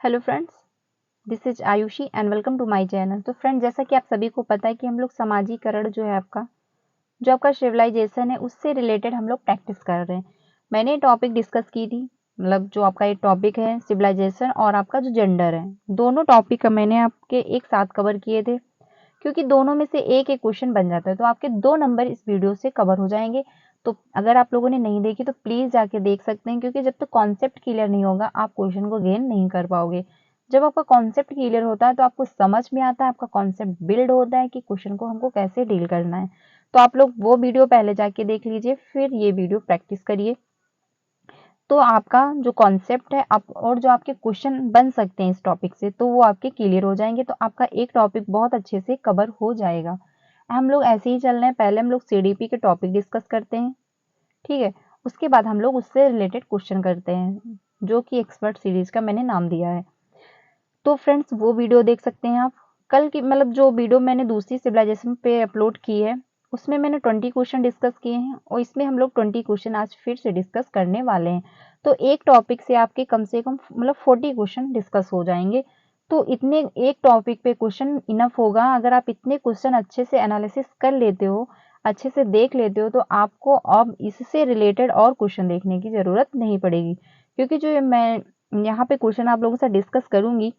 Hello friends, this is Ayushi and welcome to my channel. तो friends, जैसा कि आप सभी को पता है कि हम लोग समाजीकरण जो है आपका सिविलाइजेशन है उससे रिलेटेड हम लोग प्रैक्टिस कर रहे हैं। मैंने टॉपिक डिस्कस की थी, मतलब जो आपका ये टॉपिक है सिविलाइजेशन और आपका जो जेंडर है, दोनों टॉपिक मैंने आपके एक साथ कवर किए थे, क्योंकि दोनों में से एक एक क्वेश्चन बन जाता है तो आपके 2 नंबर इस वीडियो से कवर हो जाएंगे। तो अगर आप लोगों ने नहीं देखी तो प्लीज जाके देख सकते हैं, क्योंकि जब तक कॉन्सेप्ट क्लियर नहीं होगा आप क्वेश्चन को गेन नहीं कर पाओगे। जब आपका कॉन्सेप्ट क्लियर होता है तो आपको समझ में आता है, आपका कॉन्सेप्ट बिल्ड होता है कि क्वेश्चन को हमको कैसे डील करना है। तो आप लोग वो वीडियो पहले जाके देख लीजिए, फिर ये वीडियो प्रैक्टिस करिए। तो आपका जो कॉन्सेप्ट है आप और जो आपके क्वेश्चन बन सकते हैं इस टॉपिक से, तो वो आपके क्लियर हो जाएंगे। तो आपका एक टॉपिक बहुत अच्छे से कवर हो जाएगा। हम लोग ऐसे ही चल रहे हैं, पहले हम लोग सीडीपी के टॉपिक डिस्कस करते हैं, ठीक है। उसके बाद हम लोग उससे रिलेटेड क्वेश्चन करते हैं, जो कि एक्सपर्ट सीरीज का मैंने नाम दिया है। तो फ्रेंड्स, वो वीडियो देख सकते हैं आप। कल की मतलब जो वीडियो मैंने दूसरी सिविलाइजेशन पे अपलोड की है, उसमें मैंने 20 क्वेश्चन डिस्कस किए हैं और इसमें हम लोग 20 क्वेश्चन आज फिर से डिस्कस करने वाले हैं। तो एक टॉपिक से आपके कम से कम मतलब 40 क्वेश्चन डिस्कस हो जाएंगे। तो इतने एक टॉपिक पे क्वेश्चन इनफ होगा। अगर आप इतने क्वेश्चन अच्छे से एनालिसिस कर लेते हो, अच्छे से देख लेते हो, तो आपको अब इससे रिलेटेड और क्वेश्चन देखने की जरूरत नहीं पड़ेगी, क्योंकि जो मैं यहाँ पे क्वेश्चन आप लोगों से डिस्कस करूंगी,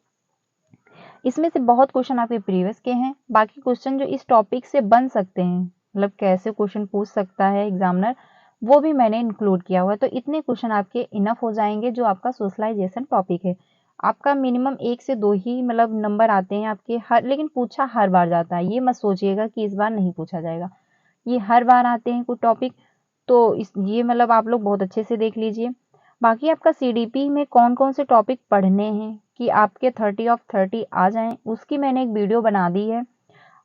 इसमें से बहुत क्वेश्चन आपके प्रीवियस के हैं। बाकी क्वेश्चन जो इस टॉपिक से बन सकते हैं, मतलब कैसे क्वेश्चन पूछ सकता है एग्जामिनर, वो भी मैंने इंक्लूड किया हुआ है। तो इतने क्वेश्चन आपके इनफ हो जाएंगे। जो आपका सोशलाइजेशन टॉपिक है, आपका मिनिमम 1 से 2 ही मतलब नंबर आते हैं आपके हर, लेकिन पूछा हर बार जाता है। ये मत सोचिएगा कि इस बार नहीं पूछा जाएगा, ये हर बार आते हैं कुछ टॉपिक। तो इस ये मतलब आप लोग बहुत अच्छे से देख लीजिए। बाकी आपका सीडीपी में कौन कौन से टॉपिक पढ़ने हैं कि आपके 30 ऑफ 30 आ जाएं, उसकी मैंने एक वीडियो बना दी है।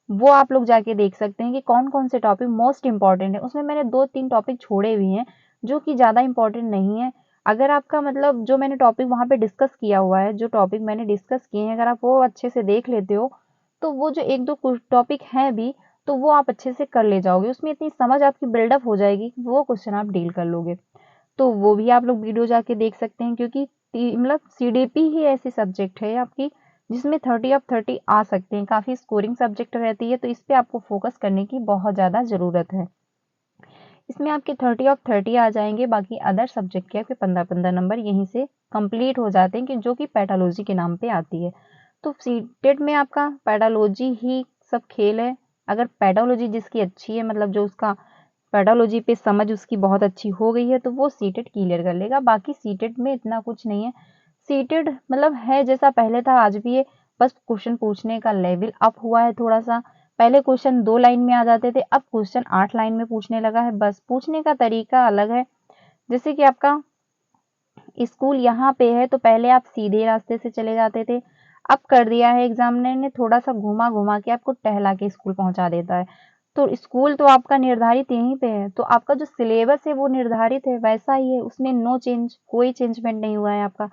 वो आप लोग जाके देख सकते हैं कि कौन कौन से टॉपिक मोस्ट इंपॉर्टेंट है। उसमें मैंने 2-3 टॉपिक छोड़े भी हैं जो कि ज़्यादा इंपॉर्टेंट नहीं है। अगर आपका मतलब जो मैंने टॉपिक वहाँ पे डिस्कस किया हुआ है, जो टॉपिक मैंने डिस्कस किए हैं, अगर आप वो अच्छे से देख लेते हो, तो वो जो 1-2 टॉपिक हैं भी, तो वो आप अच्छे से कर ले जाओगे। उसमें इतनी समझ आपकी बिल्डअप हो जाएगी कि वो क्वेश्चन आप डील कर लोगे। तो वो भी आप लोग वीडियो जाके देख सकते हैं, क्योंकि मतलब सीडीपी ही ऐसी सब्जेक्ट है आपकी जिसमें 30 ऑफ 30 आ सकते हैं। काफी स्कोरिंग सब्जेक्ट रहती है, तो इस पे आपको फोकस करने की बहुत ज्यादा जरूरत है। इसमें आपके 30 ऑफ 30 आ जाएंगे। बाकी अदर सब्जेक्ट के आपके 15-15 नंबर यहीं से कंप्लीट हो जाते हैं, कि जो कि पैथोलॉजी के नाम पे आती है। तो सीटेट में आपका पैथोलॉजी ही सब खेल है। अगर पैथोलॉजी जिसकी अच्छी है, मतलब जो उसका पैथोलॉजी पे समझ उसकी बहुत अच्छी हो गई है, तो वो सीटेट क्लियर कर लेगा। बाकी सीटेट में इतना कुछ नहीं है। सीटेट मतलब है जैसा पहले था आज भी है, बस क्वेश्चन पूछने का लेवल अप हुआ है थोड़ा सा। पहले क्वेश्चन 2 लाइन में आ जाते थे, अब क्वेश्चन 8 लाइन में पूछने लगा है। बस पूछने का तरीका अलग है। जैसे कि आपका स्कूल यहाँ पे है, तो पहले आप सीधे रास्ते से चले जाते थे। अब कर दिया है एग्जामिनर ने, थोड़ा सा घुमा घुमा के आपको टहला के स्कूल पहुंचा देता है। तो स्कूल तो आपका निर्धारित यहीं पे है, तो आपका जो सिलेबस है वो निर्धारित है, वैसा ही है। उसमें नो चेंज, कोई चेंजमेंट नहीं हुआ है आपका।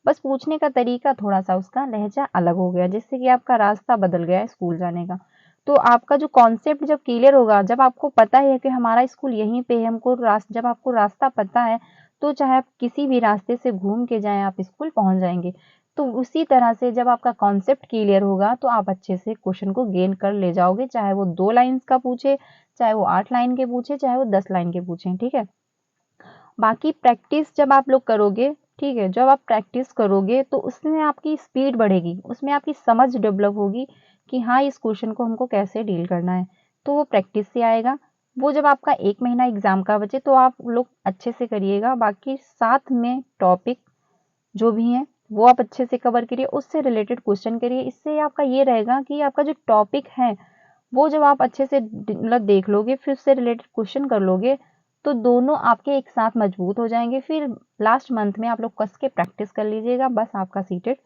बस पूछने का तरीका थोड़ा सा उसका लहजा अलग हो गया, जिससे कि आपका रास्ता बदल गया है स्कूल जाने का। तो आपका जो कॉन्सेप्ट जब क्लियर होगा, जब आपको पता है कि हमारा स्कूल यहीं पे है, हमको जब आपको रास्ता पता है, तो चाहे आप किसी भी रास्ते से घूम के जाएं, आप स्कूल पहुंच जाएंगे। तो उसी तरह से जब आपका कॉन्सेप्ट क्लियर होगा, तो आप अच्छे से क्वेश्चन को गेन कर ले जाओगे, चाहे वो 2 लाइन्स का पूछे, चाहे वो 8 लाइन के पूछे, चाहे वो 10 लाइन के पूछे, ठीक है। बाकी प्रैक्टिस जब आप लोग करोगे, ठीक है, जब आप प्रैक्टिस करोगे तो उसमें आपकी स्पीड बढ़ेगी, उसमें आपकी समझ डेवलप होगी कि हाँ, इस क्वेश्चन को हमको कैसे डील करना है। तो वो प्रैक्टिस से आएगा। वो जब आपका 1 महीना एग्जाम का बचे तो आप लोग अच्छे से करिएगा। बाकी साथ में टॉपिक जो भी है वो आप अच्छे से कवर करिए, उससे रिलेटेड क्वेश्चन करिए। इससे आपका ये रहेगा कि आपका जो टॉपिक है वो जब आप अच्छे से मतलब देख लोगे, फिर उससे रिलेटेड क्वेश्चन कर लोगे, तो दोनों आपके एक साथ मजबूत हो जाएंगे। फिर लास्ट मंथ में आप लोग कस के प्रैक्टिस कर लीजिएगा, बस आपका सीटेट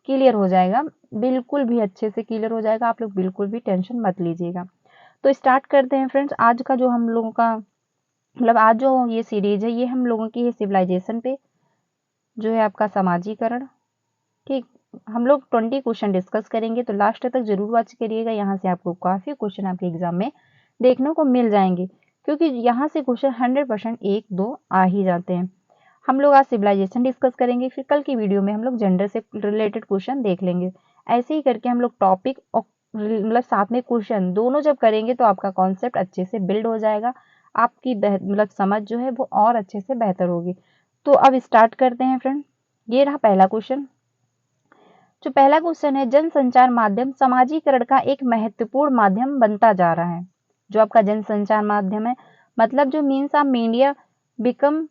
क्लियर हो जाएगा। बिल्कुल भी अच्छे से क्लियर हो जाएगा, आप लोग बिल्कुल भी टेंशन मत लीजिएगा। तो स्टार्ट करते हैं फ्रेंड्स। आज का जो हम लोगों का मतलब आज जो ये सीरीज है, ये हम लोगों की है सिविलाइजेशन पे, जो है आपका समाजीकरण, ठीक। हम लोग 20 क्वेश्चन डिस्कस करेंगे, तो लास्ट तक जरूर वॉच करिएगा। यहाँ से आपको काफी क्वेश्चन आपके एग्जाम में देखने को मिल जाएंगे, क्योंकि यहाँ से क्वेश्चन 100% 1-2 आ ही जाते हैं। हम लोग आज सिविलाइजेशन डिस्कस करेंगे, फिर कल की वीडियो में हम लोग जेंडर से रिलेटेड क्वेश्चन देख लेंगे। ऐसे ही करके हम लोग टॉपिक और मतलब साथ में क्वेश्चन दोनों जब करेंगे तो आपका कॉन्सेप्ट अच्छे से बिल्ड हो जाएगा, आपकी मतलब समझ जो है वो और अच्छे से बेहतर होगी। तो अब स्टार्ट करते हैं फ्रेंड। ये रहा पहला क्वेश्चन। जो पहला क्वेश्चन है, जनसंचार माध्यम समाजीकरण का एक महत्वपूर्ण माध्यम बनता जा रहा है। जो आपका जनसंचार माध्यम है, मतलब जो means of media become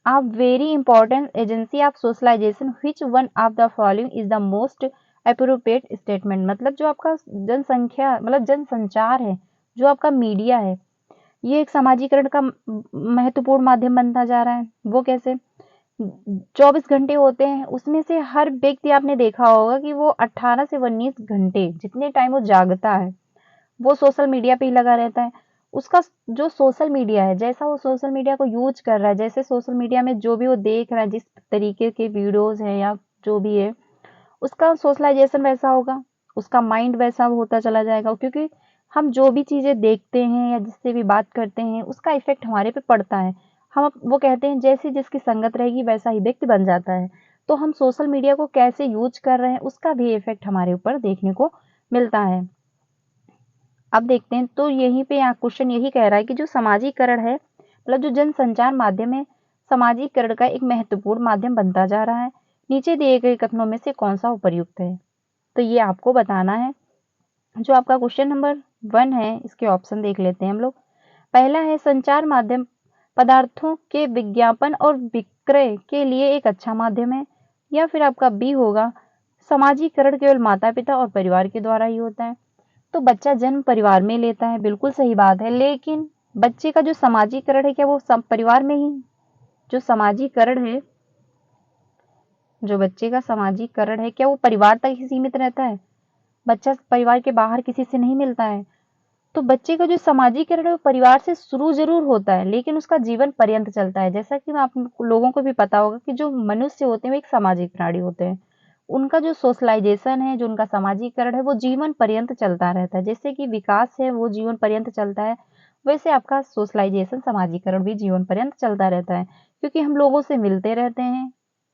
a very important agency of socialization, which one of the following is the most appropriate statement। मतलब जो आपका जनसंख्या मतलब जनसंचार है, जो आपका मीडिया है, ये एक समाजीकरण का महत्वपूर्ण माध्यम बनता जा रहा है। वो कैसे? 24 घंटे होते हैं, उसमें से हर व्यक्ति आपने देखा होगा कि वो 18 से 19 घंटे जितने टाइम वो जागता है वो सोशल मीडिया पे ही लगा रहता है। उसका जो सोशल मीडिया है, जैसा वो सोशल मीडिया को यूज कर रहा है, जैसे सोशल मीडिया में जो भी वो देख रहा है, जिस तरीके के वीडियोस हैं या जो भी है, उसका सोशलाइजेशन वैसा होगा, उसका माइंड वैसा होता चला जाएगा। क्योंकि हम जो भी चीजें देखते हैं या जिससे भी बात करते हैं उसका इफेक्ट हमारे पे पड़ता है। वो कहते हैं जैसी जिसकी संगत रहेगी वैसा ही व्यक्ति बन जाता है। तो हम सोशल मीडिया को कैसे यूज कर रहे हैं उसका भी इफेक्ट हमारे ऊपर देखने को मिलता है। अब देखते हैं, तो यहीं पे यहाँ क्वेश्चन यही कह रहा है कि जो समाजीकरण है, मतलब जो जनसंचार माध्यम है, समाजीकरण का एक महत्वपूर्ण माध्यम बनता जा रहा है। नीचे दिए गए कथनों में से कौन सा उपयुक्त है? तो ये आपको बताना है। जो आपका क्वेश्चन नंबर 1 है, इसके ऑप्शन देख लेते हैं हम लोग। पहला है, संचार माध्यम पदार्थों के विज्ञापन और विक्रय के लिए एक अच्छा माध्यम है। या फिर आपका बी होगा, समाजीकरण केवल माता पिता और परिवार के द्वारा ही होता है। तो बच्चा जन्म परिवार में लेता है, बिल्कुल सही बात है, लेकिन बच्चे का जो समाजीकरण है, क्या वो परिवार में ही जो समाजीकरण है, जो बच्चे का समाजीकरण है, क्या वो परिवार तक ही सीमित रहता है? बच्चा परिवार के बाहर किसी से नहीं मिलता है। तो बच्चे का जो समाजीकरण है वो परिवार से शुरू जरूर होता है, लेकिन उसका जीवन पर्यंत चलता है। जैसा कि आप लोगों को भी पता होगा कि जो मनुष्य होते हैं वो एक सामाजिक प्राणी होते हैं। उनका जो सोशलाइजेशन है, जो उनका समाजीकरण है, वो जीवन पर्यंत चलता रहता है। जैसे कि विकास है वो जीवन पर्यंत चलता है, वैसे आपका सोशलाइजेशन समाजीकरण भी जीवन पर्यंत चलता रहता है। क्योंकि हम लोगों से मिलते रहते हैं,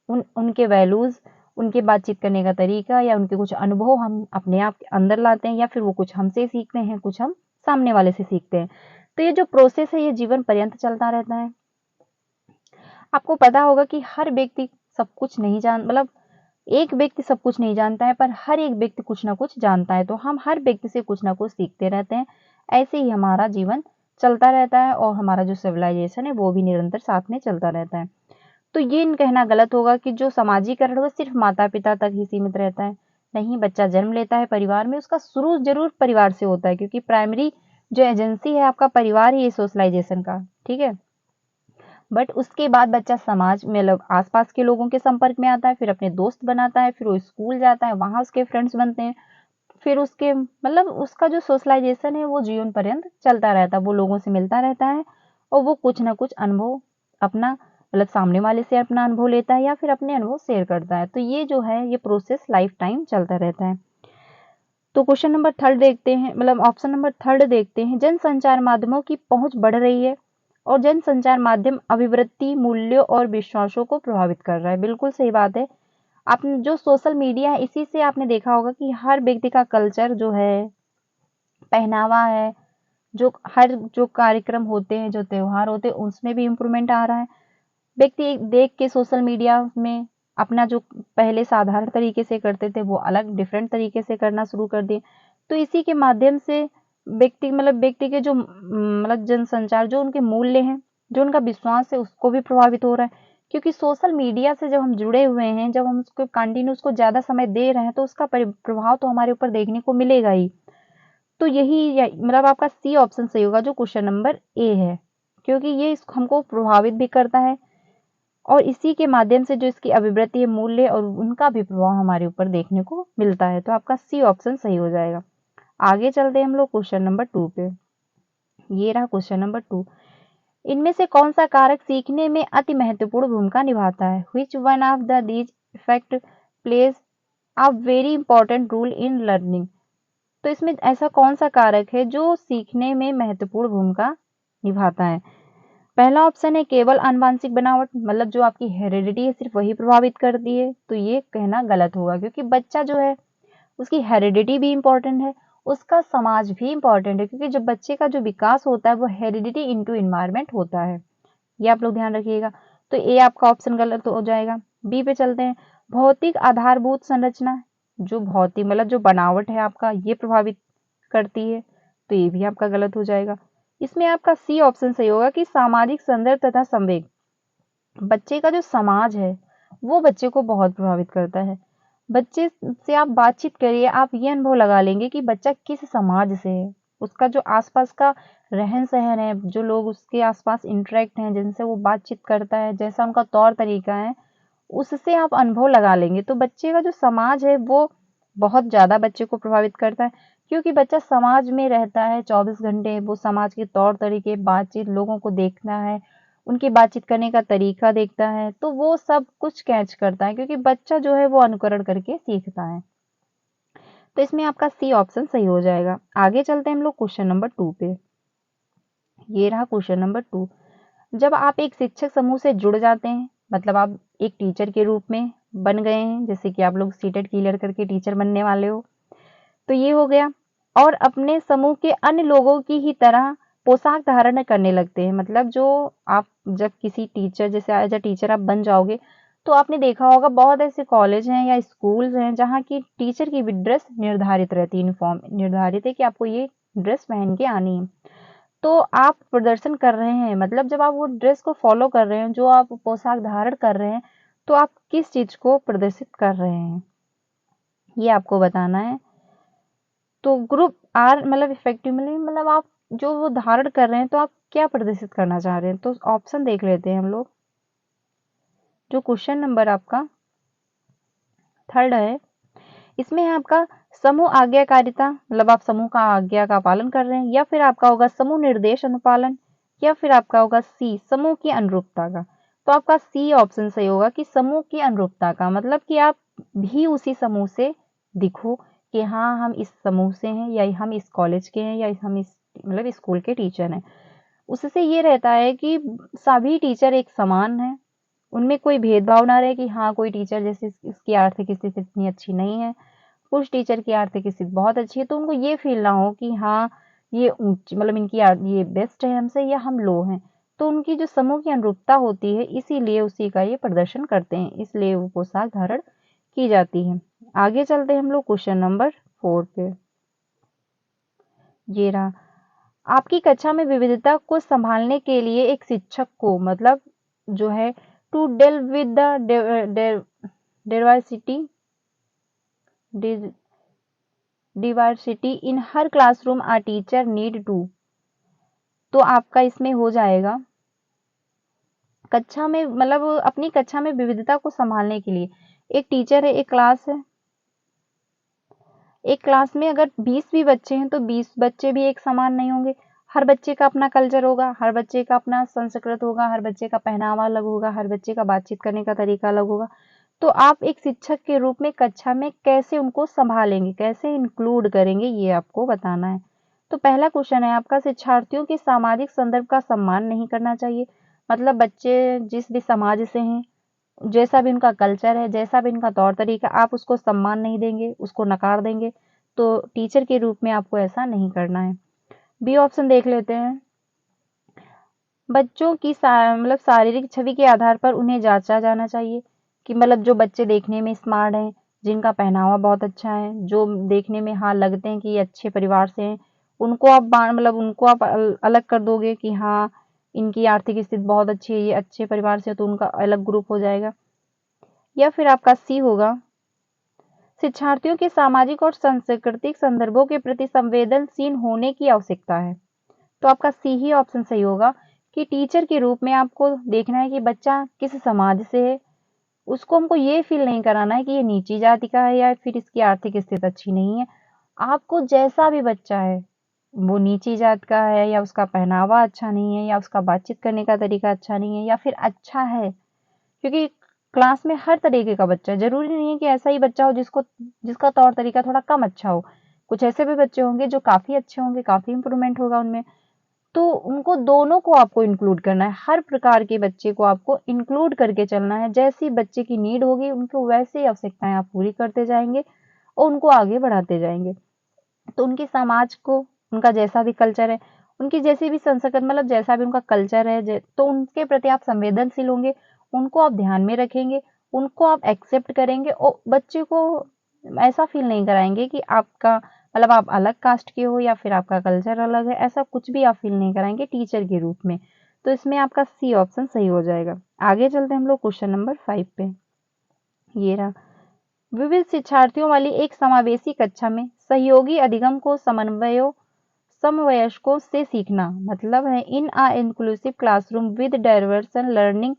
उनके वैल्यूज, उनके बातचीत करने का तरीका या उनके कुछ अनुभव हम अपने आप के अंदर लाते हैं, या फिर वो कुछ हमसे सीखते हैं, कुछ हम सामने वाले से सीखते हैं। तो ये जो प्रोसेस है ये जीवन पर्यंत चलता रहता है। आपको पता होगा कि हर व्यक्ति सब कुछ नहीं जान मतलब एक व्यक्ति सब कुछ नहीं जानता है, पर हर एक व्यक्ति कुछ ना कुछ जानता है। तो हम हर व्यक्ति से कुछ ना कुछ सीखते रहते हैं। ऐसे ही हमारा जीवन चलता रहता है और हमारा जो सिविलाइजेशन है वो भी निरंतर साथ में चलता रहता है। तो ये कहना गलत होगा कि जो समाजीकरण है वो सिर्फ माता पिता तक ही सीमित रहता है। नहीं, बच्चा जन्म लेता है परिवार में, उसका शुरू जरूर परिवार से होता है, क्योंकि प्राइमरी जो एजेंसी है आपका परिवार ही है सोशलाइजेशन का। ठीक है, बट उसके बाद बच्चा समाज में आसपास के लोगों के संपर्क में आता है, फिर अपने दोस्त बनाता है, फिर वो स्कूल जाता है, वहां उसके फ्रेंड्स बनते हैं, फिर उसके मतलब उसका जो सोशलाइजेशन है वो जीवन पर्यंत चलता रहता है। वो लोगों से मिलता रहता है और वो कुछ ना कुछ अनुभव अपना मतलब सामने वाले से अपना अनुभव लेता है या फिर अपने अनुभव शेयर करता है। तो ये जो है ये प्रोसेस लाइफ टाइम चलता रहता है। तो क्वेश्चन नंबर 3 देखते हैं, मतलब ऑप्शन नंबर 3 देखते हैं। जनसंचार माध्यमों की पहुंच बढ़ रही है और जनसंचार माध्यम अभिवृत्ति, मूल्यों और विश्वासों को प्रभावित कर रहा है। बिल्कुल सही बात है। आपने जो सोशल मीडिया है इसी से आपने देखा होगा कि हर व्यक्ति का कल्चर जो है, पहनावा है, जो हर जो कार्यक्रम होते हैं, जो त्योहार होते हैं, उसमें भी इम्प्रूवमेंट आ रहा है। व्यक्ति देख के सोशल मीडिया में अपना जो पहले साधारण तरीके से करते थे वो अलग डिफरेंट तरीके से करना शुरू कर दिए। तो इसी के माध्यम से व्यक्ति के जो मतलब जनसंचार, जो उनके मूल्य हैं, जो उनका विश्वास है, उसको भी प्रभावित हो रहा है। क्योंकि सोशल मीडिया से जब हम जुड़े हुए हैं, जब हम उसको कंटिन्यू उसको ज्यादा समय दे रहे हैं, तो उसका प्रभाव तो हमारे ऊपर देखने को मिलेगा ही। तो मतलब आपका सी ऑप्शन सही होगा, जो क्वेश्चन नंबर ए है, क्योंकि ये हमको प्रभावित भी करता है और इसी के माध्यम से जो इसकी अभिवृत्ति है, मूल्य और उनका भी प्रभाव हमारे ऊपर देखने को मिलता है। तो आपका सी ऑप्शन सही हो जाएगा। आगे चलते हैं हम लोग क्वेश्चन नंबर 2 पे। ये रहा क्वेश्चन नंबर 2। इनमें से कौन सा कारक सीखने में अति महत्वपूर्ण भूमिका निभाता है? Which one of the these effect plays a very important role in learning? तो इसमें ऐसा कौन सा कारक है जो सीखने में महत्वपूर्ण भूमिका निभाता है? पहला ऑप्शन है केवल आनुवंशिक बनावट, मतलब जो आपकी हेरिडिटी है सिर्फ वही प्रभावित करती है, तो ये कहना गलत होगा, क्योंकि बच्चा जो है उसकी हेरिडिटी भी इम्पोर्टेंट है, उसका समाज भी इम्पोर्टेंट है, क्योंकि जब बच्चे का जो विकास होता है वो हेरिडिटी इनटू एनवायरनमेंट होता है। ये आप लोग ध्यान रखिएगा। तो ए आपका ऑप्शन गलत हो जाएगा। बी पे चलते हैं। भौतिक आधारभूत संरचना, जो भौतिक मतलब जो बनावट है आपका ये प्रभावित करती है, तो ये भी आपका गलत हो जाएगा। इसमें आपका सी ऑप्शन सही होगा कि सामाजिक संदर्भ तथा संवेग। बच्चे का जो समाज है वो बच्चे को बहुत प्रभावित करता है। बच्चे से आप बातचीत करिए, आप ये अनुभव लगा लेंगे कि बच्चा किस समाज से है, उसका जो आसपास का रहन सहन है, जो लोग उसके आसपास इंटरेक्ट हैं, जिनसे वो बातचीत करता है, जैसा उनका तौर तरीका है, उससे आप अनुभव लगा लेंगे। तो बच्चे का जो समाज है वो बहुत ज्यादा बच्चे को प्रभावित करता है, क्योंकि बच्चा समाज में रहता है 24 घंटे, वो समाज के तौर तरीके, बातचीत, लोगों को देखना है, उनकी बातचीत करने का तरीका देखता है, तो वो सब कुछ कैच करता है, क्योंकि बच्चा जो है वो अनुकरण करके सीखता है। तो इसमें आपका सी ऑप्शन सही हो जाएगा। आगे चलते हैं हम लोग क्वेश्चन नंबर 2 पे। ये रहा क्वेश्चन नंबर 2। जब आप एक शिक्षक समूह से जुड़ जाते हैं, मतलब आप एक टीचर के रूप में बन गए हैं, जैसे कि आप लोग सीटेट क्लियर करके टीचर बनने वाले हो, तो ये हो गया। और अपने समूह के अन्य लोगों की ही तरह पोशाक धारण करने लगते हैं, मतलब जो आप जब किसी टीचर जैसे एज अ टीचर आप बन जाओगे, तो आपने देखा होगा बहुत ऐसे कॉलेज हैं या स्कूल्स हैं जहाँ की टीचर की भी ड्रेस निर्धारित रहती है, यूनिफॉर्म निर्धारित है कि आपको ये ड्रेस पहन के आनी है। तो आप प्रदर्शन कर रहे हैं, मतलब जब आप वो ड्रेस को फॉलो कर रहे हैं, जो आप पोशाक धारण कर रहे हैं, तो आप किस चीज को प्रदर्शित कर रहे हैं ये आपको बताना है। तो ग्रुप आर मतलब इफेक्टिवली, मतलब आप जो वो धारण कर रहे हैं तो आप क्या प्रदर्शित करना चाह रहे हैं। तो ऑप्शन देख लेते हैं हम लोग। जो क्वेश्चन नंबर आपका 3 है, इसमें है आपका समूह आज्ञाकारिता, मतलब आप समूह का आज्ञा का पालन कर रहे हैं, या फिर आपका होगा समूह निर्देश अनुपालन, या फिर आपका होगा सी समूह की अनुरूपता का। तो आपका सी ऑप्शन सही होगा कि समूह की अनुरूपता का, मतलब कि आप भी उसी समूह से दिखो कि हाँ हम इस समूह से हैं, या हम इस कॉलेज के हैं, या हम इस मतलब स्कूल के टीचर हैं। उससे ये रहता है कि सभी टीचर एक समान है, उनमें कोई भेदभाव ना रहे कि हाँ कोई टीचर जैसे इसकी आर्थिक स्थिति इतनी अच्छी नहीं है, कुछ टीचर की आर्थिक स्थिति बहुत अच्छी है, तो उनको ये फील ना हो कि हाँ ये ऊंची मतलब इनकी ये बेस्ट है हमसे या हम लो हैं। तो उनकी जो समूह की अनुरूपता होती है, इसीलिए उसी का ये प्रदर्शन करते हैं, इसलिए वो पोशाक धारण की जाती है। आगे चलते हैं हम लोग क्वेश्चन नंबर 4 पे। ये रहा। आपकी कक्षा में विविधता को संभालने के लिए एक शिक्षक को, मतलब जो है to deal with the diversity in हर classroom a teacher need to. तो आपका इसमें हो जाएगा कक्षा में, मतलब अपनी कक्षा में विविधता को संभालने के लिए एक टीचर है, एक क्लास है, एक क्लास में अगर 20 भी बच्चे हैं तो 20 बच्चे भी एक समान नहीं होंगे। हर बच्चे का अपना कल्चर होगा, हर बच्चे का अपना संस्कृत होगा, हर बच्चे का पहनावा अलग होगा, हर बच्चे का बातचीत करने का तरीका अलग होगा। तो आप एक शिक्षक के रूप में कक्षा में कैसे उनको संभालेंगे, कैसे इंक्लूड करेंगे, ये आपको बताना है। तो पहला क्वेश्चन है आपका, शिक्षार्थियों के सामाजिक संदर्भ का सम्मान नहीं करना चाहिए। मतलब बच्चे जिस भी समाज से हैं, जैसा भी उनका कल्चर है, जैसा भी उनका तौर तरीका, आप उसको सम्मान नहीं देंगे, उसको नकार देंगे, तो टीचर के रूप में आपको ऐसा नहीं करना है। बी ऑप्शन देख लेते हैं। बच्चों की मतलब शारीरिक छवि के आधार पर उन्हें जांचा जाना चाहिए, कि मतलब जो बच्चे देखने में स्मार्ट हैं, जिनका पहनावा बहुत अच्छा है, जो देखने में हाँ लगते हैं कि ये अच्छे परिवार से हैं, उनको आप मतलब उनको आप अलग कर दोगे कि हाँ इनकी आर्थिक स्थिति बहुत अच्छी है, ये अच्छे परिवार से, तो उनका अलग ग्रुप हो जाएगा। या फिर आपका सी होगा, शिक्षार्थियों के सामाजिक और सांस्कृतिक संदर्भों के प्रति संवेदनशील होने की आवश्यकता है। तो आपका सी ही ऑप्शन सही होगा कि टीचर के रूप में आपको देखना है कि बच्चा किस समाज से है, उसको हमको ये फील नहीं कराना है कि ये नीची जाति का है या फिर इसकी आर्थिक स्थिति अच्छी नहीं है। आपको जैसा भी बच्चा है, वो नीची जात का है या उसका पहनावा अच्छा नहीं है या उसका बातचीत करने का तरीका अच्छा नहीं है या फिर अच्छा है, क्योंकि क्लास में हर तरीके का बच्चा है, जरूरी नहीं है कि ऐसा ही बच्चा हो जिसका तौर तरीका थोड़ा कम अच्छा हो। कुछ ऐसे भी बच्चे होंगे जो काफी अच्छे होंगे, काफी इंप्रूवमेंट होगा उनमें। तो उनको दोनों को आपको इंक्लूड करना है, हर प्रकार के बच्चे को आपको इंक्लूड करके चलना है। जैसी बच्चे की नीड होगी उनको वैसे ही आवश्यकताएं आप पूरी करते जाएंगे और उनको आगे बढ़ाते जाएंगे। तो उनके समाज को, उनका जैसा भी कल्चर है, उनकी जैसी भी संस्कृति, मतलब जैसा भी उनका कल्चर है, तो उनके प्रति आप संवेदनशील होंगे, उनको आप ध्यान में रखेंगे, उनको आप एक्सेप्ट करेंगे और बच्चे को ऐसा फील नहीं कराएंगे कि आपका मतलब आप अलग कास्ट के हो या फिर आपका कल्चर अलग है, ऐसा कुछ भी आप फील नहीं कराएंगे टीचर के रूप में। तो इसमें आपका सी ऑप्शन सही हो जाएगा। आगे चलते हैं हम लोग क्वेश्चन नंबर 5 पे। ये रहा, विविध शिक्षार्थियों वाली एक समावेशी कक्षा में सहयोगी अधिगम को समवयस्कों से सीखना, मतलब है in a inclusive classroom with diversion learning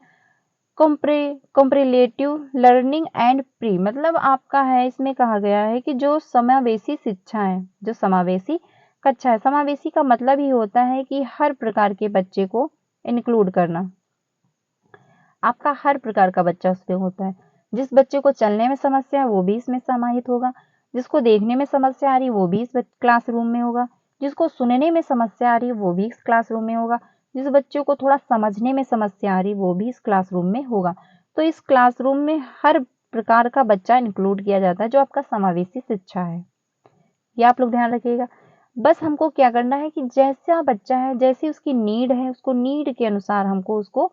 comparative learning and pre, मतलब आपका है इसमें कहा गया है कि जो समावेशी शिक्षा है, जो समावेशी कक्षा है, समावेशी का मतलब ही होता है कि हर प्रकार के बच्चे को इंक्लूड करना। आपका हर प्रकार का बच्चा उसमें होता है। जिस बच्चे को चलने में समस्या है वो भी इसमें समाहित होगा, जिसको देखने में समस्या आ रही है वो भी इस क्लासरूम में होगा, जिसको सुनने में समस्या आ रही है वो भी इस क्लासरूम में होगा, जिस बच्चे को थोड़ा समझने में समस्या आ रही है वो भी इस क्लासरूम में होगा। तो इस क्लासरूम में हर प्रकार का बच्चा इंक्लूड किया जाता है, जो आपका समावेशी शिक्षा है। ये आप लोग ध्यान रखिएगा। बस हमको क्या करना है कि जैसा बच्चा है, जैसी उसकी नीड है, उसको नीड के अनुसार हमको उसको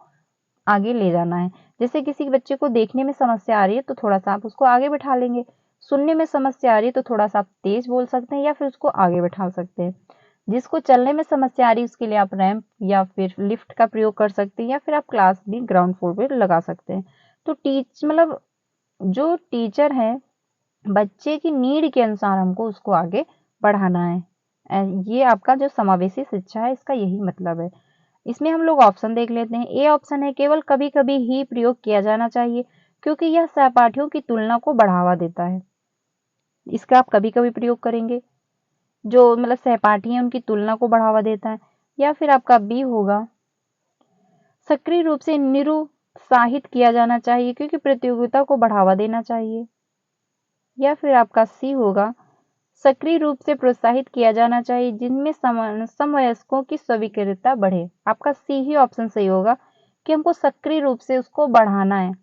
आगे ले जाना है। जैसे किसी बच्चे को देखने में समस्या आ रही है तो थोड़ा सा आप उसको आगे बैठा लेंगे, सुनने में समस्या आ रही है तो थोड़ा सा आप तेज बोल सकते हैं या फिर उसको आगे बैठा सकते हैं। जिसको चलने में समस्या आ रही है उसके लिए आप रैंप या फिर लिफ्ट का प्रयोग कर सकते हैं या फिर आप क्लास भी ग्राउंड फ्लोर पे लगा सकते हैं। तो मतलब जो टीचर है बच्चे की नीड के अनुसार हमको उसको आगे बढ़ाना है। ये आपका जो समावेशी शिक्षा है इसका यही मतलब है। इसमें हम लोग ऑप्शन देख लेते हैं। ए ऑप्शन है केवल कभी-कभी ही प्रयोग किया जाना चाहिए क्योंकि यह सहपाठियों की तुलना को बढ़ावा देता है। इसका आप कभी-कभी प्रयोग करेंगे, जो मतलब सहपाठी हैं उनकी तुलना को बढ़ावा देता है। या फिर आपका बी होगा, सक्रिय रूप से निरुत्साहित किया जाना चाहिए क्योंकि प्रतियोगिता को बढ़ावा देना चाहिए। या फिर आपका सी होगा, सक्रिय रूप से प्रोत्साहित किया जाना चाहिए जिनमें समवयस्कों की स्वीकार्यता बढ़े। आपका सी ही ऑप्शन सही होगा कि हमको सक्रिय रूप से उसको बढ़ाना है,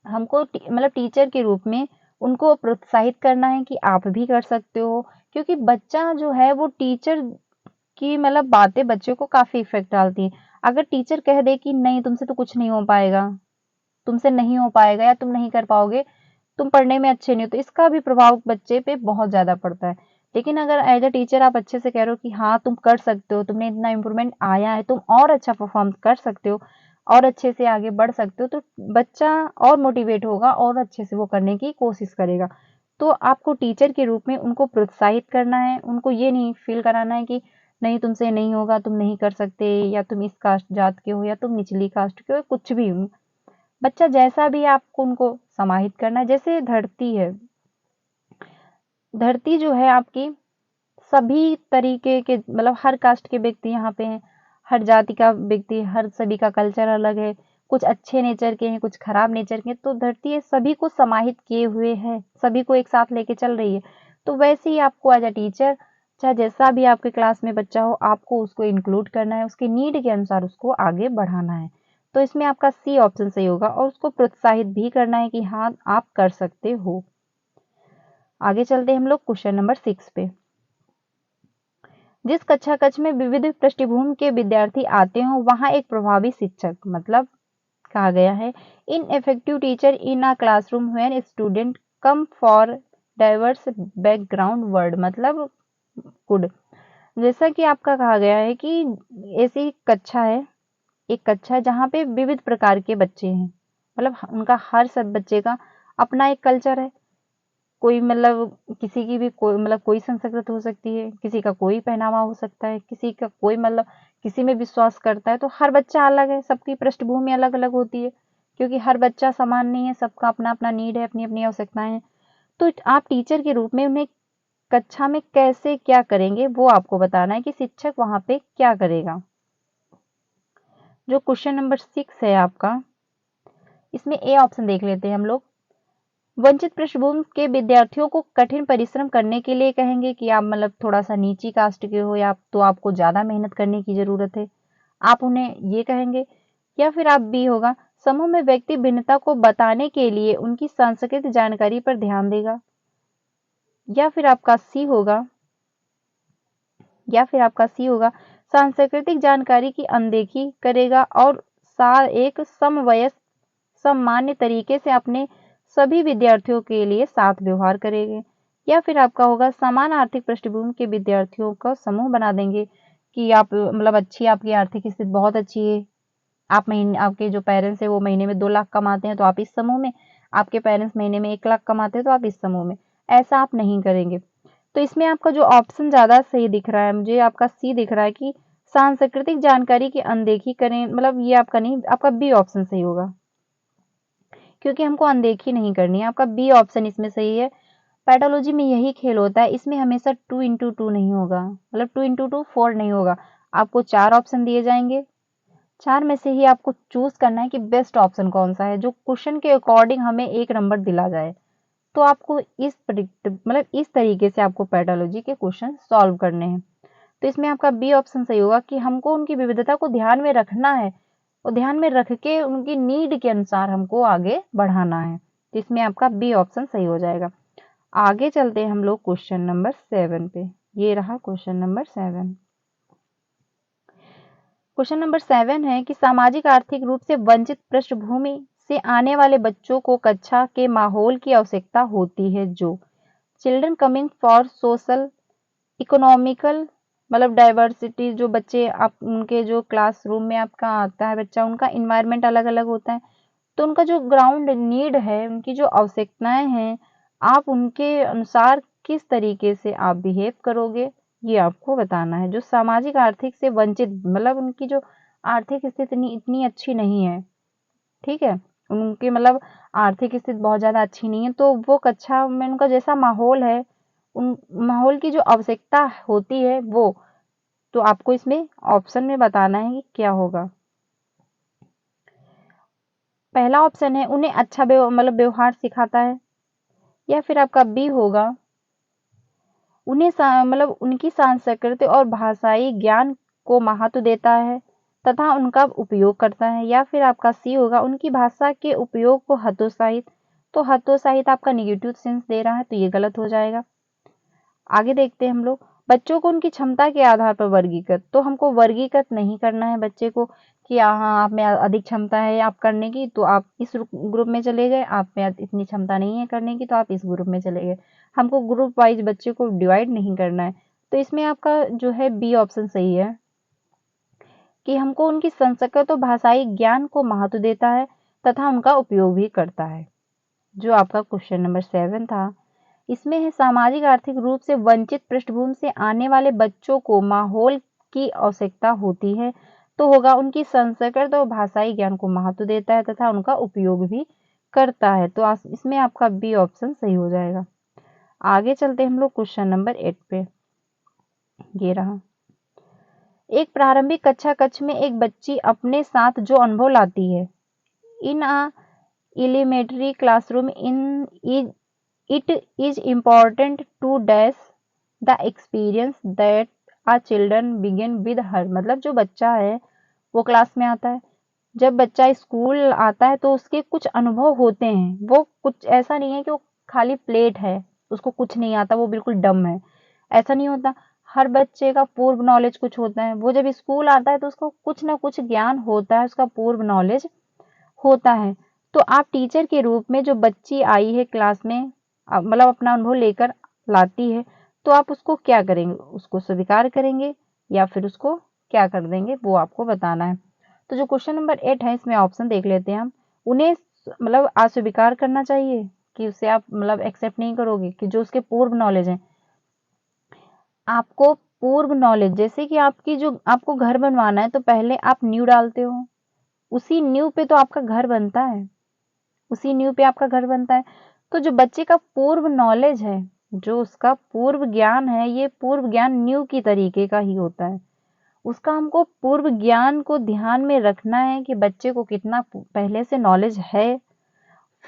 हमको मतलब टीचर के रूप में उनको प्रोत्साहित करना है कि आप भी कर सकते हो। क्योंकि बच्चा जो है वो टीचर की मतलब बातें बच्चे को काफी इफेक्ट डालती है। अगर टीचर कह दे कि नहीं तुमसे तो कुछ नहीं हो पाएगा, तुमसे नहीं हो पाएगा या तुम नहीं कर पाओगे, तुम पढ़ने में अच्छे नहीं हो, तो इसका भी प्रभाव बच्चे पे बहुत ज्यादा पड़ता है। लेकिन अगर एज अ टीचर आप अच्छे से कह रहे हो कि हाँ तुम कर सकते हो, तुमने इतना इम्प्रूवमेंट आया है, तुम और अच्छा परफॉर्म कर सकते हो और अच्छे से आगे बढ़ सकते हो, तो बच्चा और मोटिवेट होगा और अच्छे से वो करने की कोशिश करेगा। तो आपको टीचर के रूप में उनको प्रोत्साहित करना है, उनको ये नहीं फील कराना है कि नहीं तुमसे नहीं होगा, तुम नहीं कर सकते, या तुम इस कास्ट जात के हो या तुम निचली कास्ट के हो, कुछ भी हो। बच्चा जैसा भी आपको उनको समाहित करना है। जैसे धरती है, धरती जो है आपकी सभी तरीके के मतलब हर कास्ट के व्यक्ति यहाँ पे हैं, हर जाति का व्यक्ति, हर सभी का कल्चर अलग है, कुछ अच्छे नेचर के हैं, कुछ खराब नेचर के हैं, तो धरती है सभी को समाहित किए हुए है, सभी को एक साथ लेके चल रही है। तो वैसे ही आपको एज अ टीचर, चाहे जैसा भी आपके क्लास में बच्चा हो, आपको उसको इंक्लूड करना है, उसकी नीड के अनुसार उसको आगे बढ़ाना है। तो इसमें आपका सी ऑप्शन सही होगा और उसको प्रोत्साहित भी करना है कि हाँ आप कर सकते हो। आगे चलते हैं हम लोग क्वेश्चन नंबर 6 पे। जिस कक्षा कक्ष में विविध पृष्ठभूमि के विद्यार्थी आते हो वहां एक प्रभावी शिक्षक, मतलब कहा गया है in effective teacher in a classroom when student come for diverse background word, मतलब गुड। जैसा कि आपका कहा गया है कि ऐसी कक्षा है, एक कक्षा है जहाँ पे विविध प्रकार के बच्चे हैं, मतलब उनका हर सब बच्चे का अपना एक कल्चर है। कोई मतलब किसी की भी कोई मतलब कोई संस्कृत हो सकती है, किसी का कोई पहनावा हो सकता है, किसी का कोई मतलब किसी में विश्वास करता है। तो हर बच्चा अलग है, सबकी पृष्ठभूमि अलग अलग होती है क्योंकि हर बच्चा समान नहीं है, सबका अपना अपना नीड है, अपनी अपनी आवश्यकताएं हैं। तो आप टीचर के रूप में उन्हें कक्षा में कैसे क्या करेंगे वो आपको बताना है कि शिक्षक वहां पे क्या करेगा। जो क्वेश्चन नंबर 6 है आपका, इसमें ए ऑप्शन देख लेते हैं हम लोग। वंचित पृष्ठभूमि के विद्यार्थियों को कठिन परिश्रम करने के लिए कहेंगे कि आप मतलब थोड़ा सा नीची कास्ट के हो या तो आपको ज्यादा मेहनत करने की जरूरत है, आप उन्हें ये कहेंगे। या फिर आप बी होगा, समूह में व्यक्ति भिन्नता को बताने के लिए उनकी सांस्कृतिक जानकारी पर ध्यान देगा। या फिर आपका सी होगा, सांस्कृतिक जानकारी की अनदेखी करेगा और एक समवयस्क सामान्य तरीके से अपने सभी विद्यार्थियों के लिए साथ व्यवहार करेंगे। या फिर आपका होगा, समान आर्थिक पृष्ठभूमि के विद्यार्थियों का समूह बना देंगे कि आप मतलब अच्छी आपकी आर्थिक स्थिति बहुत अच्छी है, आपके जो पेरेंट्स है वो महीने में 2 लाख कमाते हैं तो आप इस समूह में, आपके पेरेंट्स महीने में 1 लाख कमाते हैं तो आप इस समूह में। ऐसा आप नहीं करेंगे। तो इसमें आपका जो ऑप्शन ज्यादा सही दिख रहा है मुझे, आपका सी दिख रहा है कि सांस्कृतिक जानकारी की अनदेखी करें, मतलब ये आपका नहीं, आपका बी ऑप्शन सही होगा, क्योंकि हमको अनदेखी नहीं करनी है। आपका बी ऑप्शन इसमें सही है। पैथोलॉजी में यही खेल होता है, इसमें हमेशा 2x2 नहीं होगा, मतलब 2x2 4 नहीं होगा। आपको 4 ऑप्शन दिए जाएंगे, 4 में से ही आपको चूज करना है कि बेस्ट ऑप्शन कौन सा है, जो क्वेश्चन के अकॉर्डिंग हमें 1 नंबर दिला जाए। तो आपको मतलब इस तरीके से आपको पैथोलॉजी के क्वेश्चन सॉल्व करने हैं। तो इसमें आपका बी ऑप्शन सही होगा कि हमको उनकी विविधता को ध्यान में रखना है और ध्यान में रख के उनकी नीड के अनुसार हमको आगे बढ़ाना है। तो इसमें आपका बी ऑप्शन सही हो जाएगा। आगे चलते हैं हम लोग क्वेश्चन नंबर 7 पे। ये रहा क्वेश्चन नंबर 7। क्वेश्चन नंबर 7 है कि सामाजिक आर्थिक रूप से वंचित पृष्ठभूमि से आने वाले बच्चों को कक्षा के माहौल की आवश्यकता होती है जो children coming for social economical, मतलब डाइवर्सिटी, जो बच्चे आप उनके जो क्लासरूम में आपका आता है बच्चा, उनका इन्वायरमेंट अलग अलग होता है, तो उनका जो ग्राउंड नीड है, उनकी जो आवश्यकताएं हैं, आप उनके अनुसार किस तरीके से आप बिहेव करोगे, ये आपको बताना है। जो सामाजिक आर्थिक से वंचित, मतलब उनकी जो आर्थिक स्थिति इतनी अच्छी नहीं है, ठीक है, उनकी मतलब आर्थिक स्थिति बहुत ज्यादा अच्छी नहीं है, तो वो कक्षा में उनका जैसा माहौल है, उन माहौल की जो आवश्यकता होती है वो, तो आपको इसमें ऑप्शन में बताना है कि क्या होगा। पहला ऑप्शन है उन्हें अच्छा मतलब व्यवहार सिखाता है। या फिर आपका बी होगा, उन्हें मतलब उनकी सांस्कृतिक और भाषाई ज्ञान को महत्व देता है तथा उनका उपयोग करता है। या फिर आपका सी होगा, उनकी भाषा के उपयोग को हतोत्साहित, तो हतोत्साहित आपका निगेटिव सेंस दे रहा है, तो ये गलत हो जाएगा। आगे देखते हैं हम लोग, बच्चों को उनकी क्षमता के आधार पर वर्गीकृत, तो हमको वर्गीकृत नहीं करना है बच्चे को कि हाँ आप में अधिक क्षमता है आप करने की तो आप इस ग्रुप में चले गए, आप में इतनी क्षमता नहीं है करने की तो आप इस ग्रुप में चले गए। हमको ग्रुप वाइज बच्चे को डिवाइड नहीं करना है। तो इसमें आपका जो है बी ऑप्शन सही है कि हमको उनकी संस्कृत और भाषाई ज्ञान को महत्व देता है तथा उनका उपयोग भी करता है। जो आपका क्वेश्चन नंबर 7 था, इसमें है सामाजिक आर्थिक रूप से वंचित पृष्ठभूमि से आने वाले बच्चों को माहौल की आवश्यकता होती है, तो होगा उनकी संस्कृत और भाषाई ज्ञान को महत्व देता है तथा उनका उपयोग भी करता है। तो इसमें आपका बी ऑप्शन सही हो जाएगा। आगे चलते हम लोग क्वेश्चन नंबर 8 पे। ये रहा, एक प्रारंभिक कक्षा कक्ष में एक बच्ची अपने साथ जो अनुभव लाती है in a elementary classroom it is important to dash the experience that a children begin with her, मतलब जो बच्चा है वो क्लास में आता है, जब बच्चा स्कूल आता है तो उसके कुछ अनुभव होते हैं, वो कुछ ऐसा नहीं है कि वो खाली प्लेट है, उसको कुछ नहीं आता, वो बिल्कुल डम है, ऐसा नहीं होता। हर बच्चे का पूर्व नॉलेज कुछ होता है, वो जब स्कूल आता है तो उसको कुछ ना कुछ ज्ञान होता है, उसका पूर्व नॉलेज होता है। तो आप टीचर के रूप में जो बच्ची आई है क्लास में, मतलब अपना अनुभव लेकर लाती है, तो आप उसको क्या करेंगे, उसको स्वीकार करेंगे या फिर उसको क्या कर देंगे, वो आपको बताना है। तो जो क्वेश्चन नंबर 8 है, इसमें ऑप्शन देख लेते हैं हम। उन्हें मतलब अस्वीकार करना चाहिए कि उसे आप मतलब एक्सेप्ट नहीं करोगे कि जो उसके पूर्व नॉलेज है, आपको पूर्व नॉलेज, जैसे कि आपकी जो आपको घर बनवाना है तो पहले आप नींव डालते हो, उसी नींव पे तो आपका घर बनता है, उसी नींव पे आपका घर बनता है। तो जो बच्चे का पूर्व नॉलेज है, जो उसका पूर्व ज्ञान है, ये पूर्व ज्ञान नींव की तरीके का ही होता है। उसका हमको पूर्व ज्ञान को ध्यान में रखना है कि बच्चे को कितना पहले से नॉलेज है,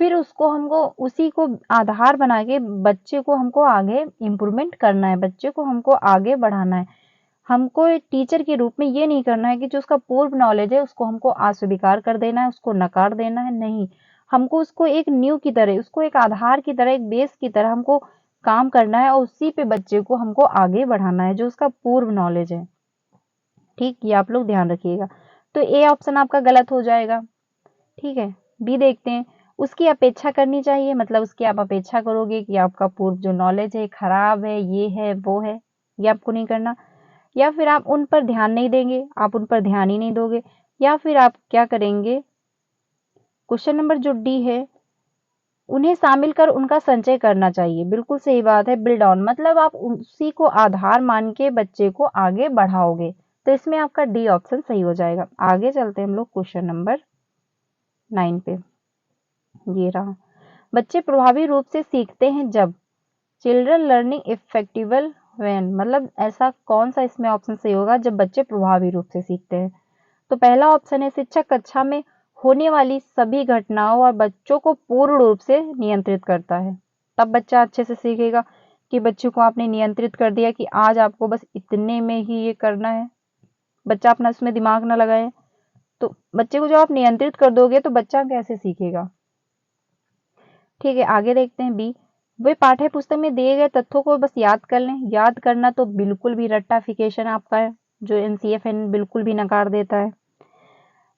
फिर उसको हमको उसी को आधार बना के बच्चे को हमको आगे इम्प्रूवमेंट करना है, बच्चे को हमको आगे बढ़ाना है। हमको एक टीचर के रूप में ये नहीं करना है कि जो उसका पूर्व नॉलेज है उसको हमको अस्वीकार कर देना है, उसको नकार देना है, नहीं। हमको उसको एक नींव की तरह, उसको एक आधार की तरह, एक बेस की तरह हमको काम करना है और उसी पे बच्चे को हमको आगे बढ़ाना है जो उसका पूर्व नॉलेज है। ठीक, ये आप लोग ध्यान रखिएगा। तो ए ऑप्शन आपका गलत हो जाएगा। ठीक है, बी देखते हैं। उसकी अपेक्षा करनी चाहिए, मतलब उसकी आप अपेक्षा करोगे कि आपका पूर्व जो नॉलेज है खराब है, ये है वो है, ये आपको नहीं करना। या फिर आप उन पर ध्यान नहीं देंगे, आप उन पर ध्यान ही नहीं दोगे। या फिर आप क्या करेंगे, क्वेश्चन नंबर जो डी है, उन्हें शामिल कर उनका संचय करना चाहिए। बिल्कुल सही बात है, बिल्ड ऑन, मतलब आप उसी को आधार मान के बच्चे को आगे बढ़ाओगे। तो इसमें आपका डी ऑप्शन सही हो जाएगा। आगे चलते हैं हम लोग क्वेश्चन नंबर 9 पे। ये रहा, बच्चे प्रभावी रूप से सीखते हैं जब, चिल्ड्रन लर्निंग इफेक्टिवल व्हेन, मतलब ऐसा कौन सा इसमें ऑप्शन सही होगा जब बच्चे प्रभावी रूप से सीखते हैं। तो पहला ऑप्शन है, शिक्षक कक्षा में होने वाली सभी घटनाओं और बच्चों को पूर्ण रूप से नियंत्रित करता है। तब बच्चा अच्छे से सीखेगा कि बच्चे को आपने नियंत्रित कर दिया कि आज आपको बस इतने में ही ये करना है, बच्चा अपना इसमें दिमाग ना लगाए। तो बच्चे को जब आप नियंत्रित कर दोगे तो बच्चा कैसे सीखेगा। ठीक है, आगे देखते हैं बी। वे पाठ्य पुस्तक में दिए गए तथ्यों को बस याद कर लें। याद करना तो बिल्कुल भी रट्टाफिकेशन आपका है, जो एनसीएफएन बिल्कुल भी नकार देता है।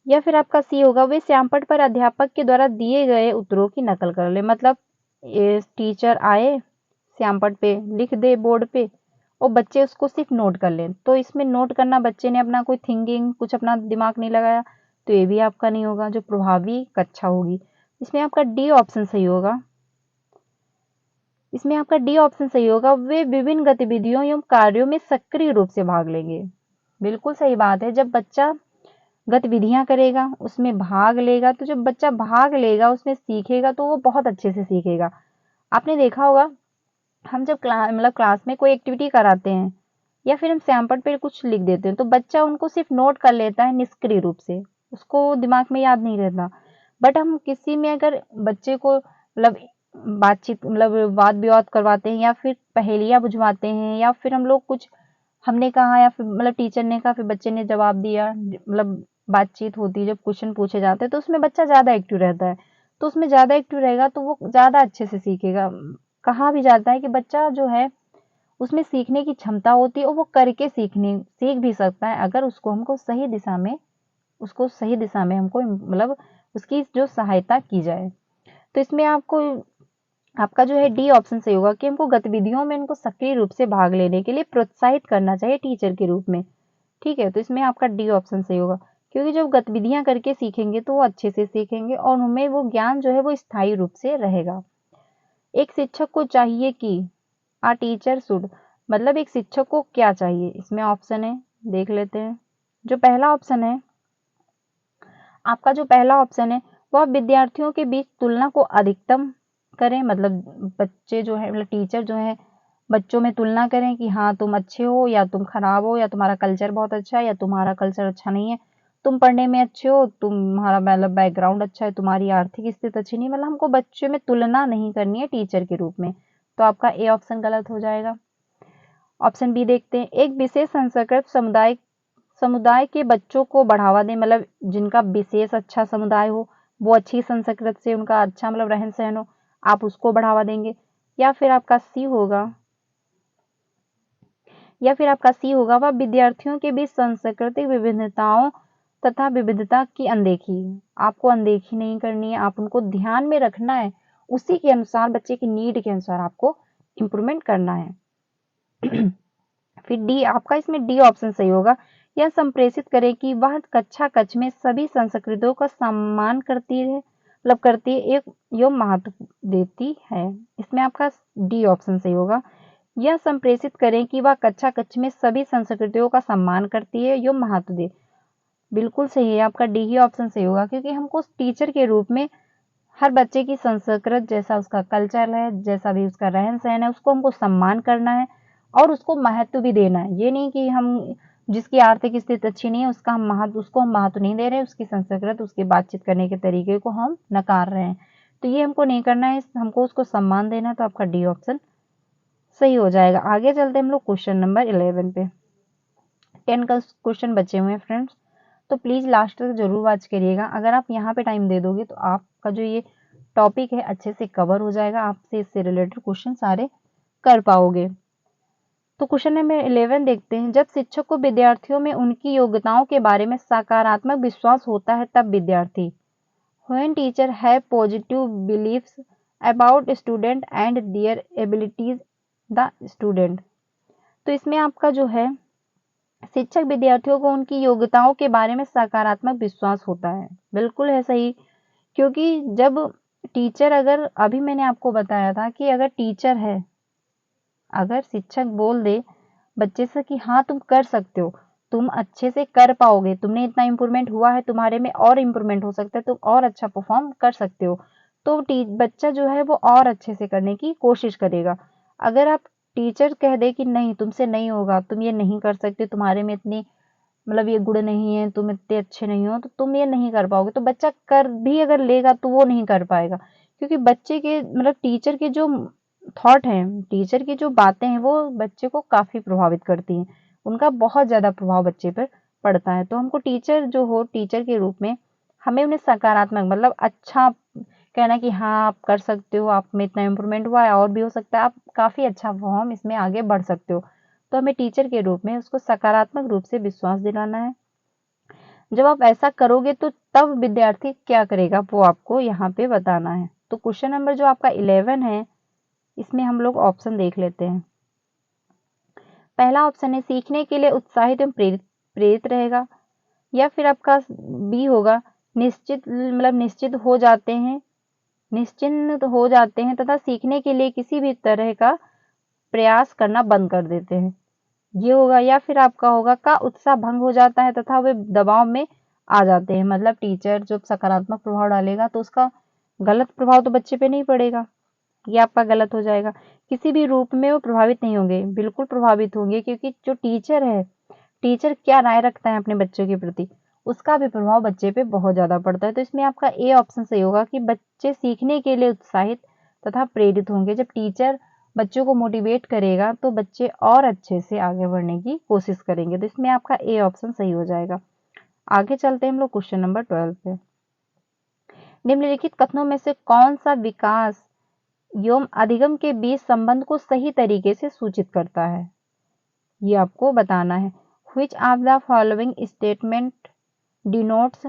या फिर आपका सी होगा, वे श्यामपट्ट पर अध्यापक के द्वारा दिए गए उत्तरों की नकल कर ले, मतलब टीचर आए श्यामपट्ट पे लिख दे बोर्ड पे और बच्चे उसको सिर्फ नोट कर लें। तो इसमें नोट करना, बच्चे ने अपना कोई थिंकिंग, कुछ अपना दिमाग नहीं लगाया, तो ये भी आपका नहीं होगा जो प्रभावी कक्षा होगी। इसमें आपका डी ऑप्शन सही होगा। इसमें आपका डी ऑप्शन सही होगा, वे विभिन्न गतिविधियों एवं कार्यों में सक्रिय रूप से भाग लेंगे। बिल्कुल सही बात है, जब बच्चा गतिविधियां करेगा, उसमें भाग लेगा, तो जब बच्चा भाग लेगा, उसमें सीखेगा, तो वो बहुत अच्छे से सीखेगा। आपने देखा होगा, हम जब क्लास में कोई एक्टिविटी कराते हैं या फिर हम सैंपल पे कुछ लिख देते हैं, तो बच्चा उनको सिर्फ नोट कर लेता है निष्क्रिय रूप से, उसको दिमाग में याद नहीं रहता। बट हम किसी में अगर बच्चे को मतलब बातचीत, मतलब वाद विवाद करवाते हैं या फिर पहेलियां बुझवाते हैं या फिर हम लोग कुछ हमने कहा या फिर मतलब टीचर ने कहा फिर बच्चे ने जवाब दिया, मतलब बातचीत होती है, जब क्वेश्चन पूछे जाते हैं तो उसमें बच्चा ज्यादा एक्टिव रहता है। तो उसमें ज्यादा एक्टिव रहेगा तो वो ज्यादा अच्छे से सीखेगा। कहा भी जाता है कि बच्चा जो है उसमें सीखने की क्षमता होती है और वो करके सीख भी सकता है, अगर उसको हमको सही दिशा में हमको मतलब उसकी जो सहायता की जाए। तो इसमें आपका जो है डी ऑप्शन सही होगा कि हमको गतिविधियों में इनको सक्रिय रूप से भाग लेने के लिए प्रोत्साहित करना चाहिए टीचर के रूप में। ठीक है, तो इसमें आपका डी ऑप्शन सही होगा, क्योंकि जब गतिविधियां करके सीखेंगे तो वो अच्छे से सीखेंगे और उनमें वो ज्ञान जो है वो स्थायी रूप से रहेगा। एक शिक्षक को चाहिए कि आ टीचर शुड, मतलब एक शिक्षक को क्या चाहिए, इसमें ऑप्शन है, देख लेते हैं। जो पहला ऑप्शन है, आपका जो पहला ऑप्शन है, वह विद्यार्थियों के बीच तुलना को अधिकतम करें, मतलब बच्चे जो है मतलब टीचर जो है बच्चों में तुलना करें कि हाँ तुम अच्छे हो या तुम खराब हो, या तुम्हारा कल्चर बहुत अच्छा है या तुम्हारा कल्चर अच्छा नहीं है, तुम पढ़ने में अच्छे हो, तुम्हारा मतलब बैकग्राउंड अच्छा है, तुम्हारी आर्थिक स्थिति अच्छी नहीं, मतलब हमको बच्चे में तुलना नहीं करनी है टीचर के रूप में। तो आपका ए ऑप्शन गलत हो जाएगा। ऑप्शन बी देखते हैं, एक विशेष संस्कृत समुदाय के बच्चों को बढ़ावा दें, मतलब जिनका विशेष अच्छा समुदाय हो, वो अच्छी संस्कृत से उनका अच्छा मतलब रहन सहन हो, आप उसको बढ़ावा देंगे। या फिर आपका सी होगा, वह विद्यार्थियों के बीच सांस्कृतिक विभिन्नताओं तथा विविधता की अनदेखी, आपको अनदेखी नहीं करनी है, आप उनको ध्यान में रखना है, उसी के अनुसार बच्चे की नीड के अनुसार आपको इम्प्रूवमेंट करना है। फिर डी, आपका इसमें डी ऑप्शन सही होगा, यह संप्रेषित करें कि वह कक्षा कक्ष में सभी संस्कृतियों का सम्मान करती है, मतलब करती है, एक एवं महत्व देती है। इसमें आपका डी ऑप्शन सही होगा, यह संप्रेषित करें कि वह कक्षा कक्ष में सभी संस्कृतियों का सम्मान करती है एवं महत्व दे। बिल्कुल सही है, आपका डी ही ऑप्शन सही होगा, क्योंकि हमको टीचर के रूप में हर बच्चे की संस्कृत, जैसा उसका कल्चर है, जैसा भी उसका रहन सहन है, उसको हमको सम्मान करना है और उसको महत्व भी देना है। ये नहीं कि हम जिसकी आर्थिक स्थिति अच्छी नहीं है उसको हम महत्व नहीं दे रहे हैं, उसकी संस्कृत, उसकी बातचीत करने के तरीके को हम नकार रहे हैं। तो ये हमको नहीं करना है, हमको उसको सम्मान देना है, तो आपका डी ऑप्शन सही हो जाएगा। आगे चलते हम लोग क्वेश्चन नंबर 11 पे। 10 का क्वेश्चन बचे हुए हैं फ्रेंड्स, तो प्लीज लास्ट तक जरूर वॉच करिएगा। अगर आप यहाँ पे टाइम दे दोगे तो आपका जो ये टॉपिक है अच्छे से कवर हो जाएगा, आपसे इससे रिलेटेड क्वेश्चन सारे कर पाओगे। तो क्वेश्चन नंबर 11 देखते हैं। जब शिक्षक को विद्यार्थियों में उनकी योग्यताओं के बारे में सकारात्मक विश्वास होता है तब विद्यार्थी When teacher have positive beliefs about student and their abilities the student। तो इसमें आपका जो है शिक्षक विद्यार्थियों को उनकी योग्यताओं के बारे में सकारात्मक विश्वास होता है, बिल्कुल है सही। क्योंकि जब टीचर, अगर अभी मैंने आपको बताया था कि अगर टीचर है, अगर शिक्षक बोल दे बच्चे से कि हाँ तुम कर सकते हो, तुम अच्छे से कर पाओगे, तुमने इतना इम्प्रूवमेंट हुआ है, तुम्हारे में और इम्प्रूवमेंट हो सकता है, तुम और अच्छा परफॉर्म कर सकते हो, तो बच्चा जो है वो और अच्छे से करने की कोशिश करेगा। अगर आप टीचर कह दे कि नहीं तुमसे नहीं होगा, तुम ये नहीं कर सकते, तुम्हारे में इतनी मतलब ये गुण नहीं है, तुम इतने अच्छे नहीं हो, तो तुम ये नहीं कर पाओगे, तो बच्चा कर भी अगर लेगा तो वो नहीं कर पाएगा। क्योंकि बच्चे के मतलब टीचर के जो थॉट हैं, टीचर की जो बातें हैं वो बच्चे को काफी प्रभावित करती हैं, उनका बहुत ज्यादा प्रभाव बच्चे पर पड़ता है। तो हमको टीचर जो हो, टीचर के रूप में हमें उन्हें सकारात्मक मतलब अच्छा कहना कि हाँ आप कर सकते हो, आप में इतना इम्प्रूवमेंट हुआ है और भी हो सकता है, आप काफी अच्छा परफॉर्म इसमें आगे बढ़ सकते हो। तो हमें टीचर के रूप में उसको सकारात्मक रूप से विश्वास दिलाना है। जब आप ऐसा करोगे तो तब विद्यार्थी क्या करेगा वो आपको यहाँ पे बताना है। तो क्वेश्चन नंबर जो आपका 11 है, इसमें हम लोग ऑप्शन देख लेते हैं। पहला ऑप्शन है सीखने के लिए उत्साहित एवं प्रेरित रहेगा, या फिर आपका बी होगा निश्चित मतलब निश्चिंत हो जाते हैं तथा सीखने के लिए किसी भी तरह का प्रयास करना बंद कर देते हैं, ये होगा। या फिर आपका होगा का उत्साह भंग हो जाता है तथा वे दबाव में आ जाते हैं। मतलब टीचर जब सकारात्मक प्रभाव डालेगा तो उसका गलत प्रभाव तो बच्चे पे नहीं पड़ेगा, ये आपका गलत हो जाएगा। किसी भी रूप में वो प्रभावित नहीं होंगे, बिल्कुल प्रभावित होंगे, क्योंकि जो टीचर है, टीचर क्या राय रखता है अपने बच्चों के प्रति, उसका भी प्रभाव बच्चे पे बहुत ज्यादा पड़ता है। तो इसमें आपका ए ऑप्शन सही होगा कि बच्चे सीखने के लिए उत्साहित तथा प्रेरित होंगे। जब टीचर बच्चों को मोटिवेट करेगा तो बच्चे और अच्छे से आगे बढ़ने की कोशिश करेंगे। तो इसमें आपका ए ऑप्शन सही हो जाएगा। आगे चलते हैं हम लोग क्वेश्चन नंबर 12 पे। निम्नलिखित कथनों में से कौन सा विकास एवं अधिगम के बीच संबंध को सही तरीके से सूचित करता है, ये आपको बताना है। Which of the following statement denotes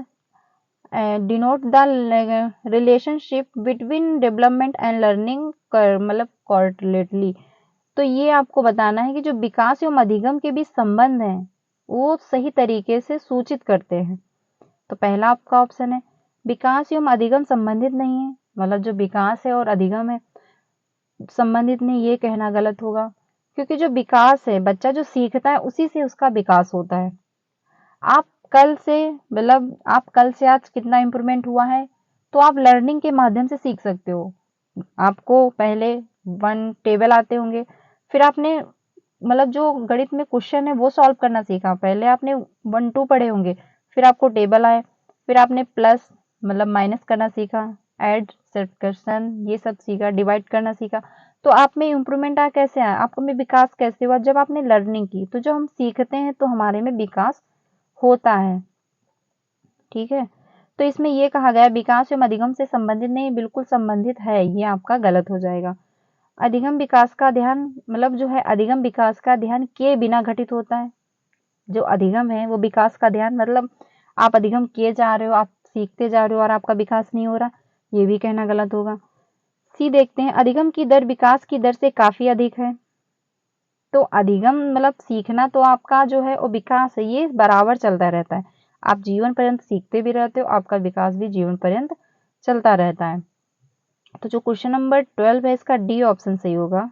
denote the relationship between development and learning मतलब correlately। तो ये आपको बताना है कि जो विकास एवं अधिगम के बीच संबंध है वो सही तरीके से सूचित करते हैं। तो पहला आपका ऑप्शन है विकास एवं अधिगम संबंधित नहीं है, मतलब जो विकास है और अधिगम है संबंधित नहीं, ये कहना गलत होगा। क्योंकि जो विकास है, बच्चा जो सीखता है उसी से उसका विकास होता है। आप कल से मतलब आप कल से आज कितना इम्प्रूवमेंट हुआ है, तो आप लर्निंग के माध्यम से सीख सकते हो। आपको पहले 1 टेबल आते होंगे, फिर आपने मतलब जो गणित में क्वेश्चन है वो सॉल्व करना सीखा, पहले आपने 1 2 पढ़े होंगे, फिर आपको टेबल आए, फिर आपने प्लस मतलब माइनस करना सीखा, ऐड सब्ट्रैक्शन ये सब सीखा, डिवाइड करना सीखा। तो आप में इम्प्रूवमेंट कैसे आया, आपको में विकास कैसे हुआ, जब आपने लर्निंग की। तो जो हम सीखते हैं तो हमारे में विकास होता है, ठीक है। तो इसमें ये कहा गया विकास एवं अधिगम से संबंधित नहीं, बिल्कुल संबंधित है, ये आपका गलत हो जाएगा। अधिगम विकास का ध्यान मतलब जो है अधिगम विकास का ध्यान किए बिना घटित होता है। जो अधिगम है वो विकास का ध्यान मतलब आप अधिगम किए जा रहे हो, आप सीखते जा रहे हो और आपका विकास नहीं हो रहा, ये भी कहना गलत होगा। सी देखते हैं, अधिगम की दर विकास की दर से काफी अधिक है। तो अधिगम मतलब सीखना तो आपका जो है वो विकास है, ये बराबर चलता रहता है। आप जीवन पर्यंत सीखते भी रहते हो, आपका विकास भी जीवन पर्यंत चलता रहता है। तो जो क्वेश्चन नंबर 12 है इसका डी ऑप्शन सही होगा,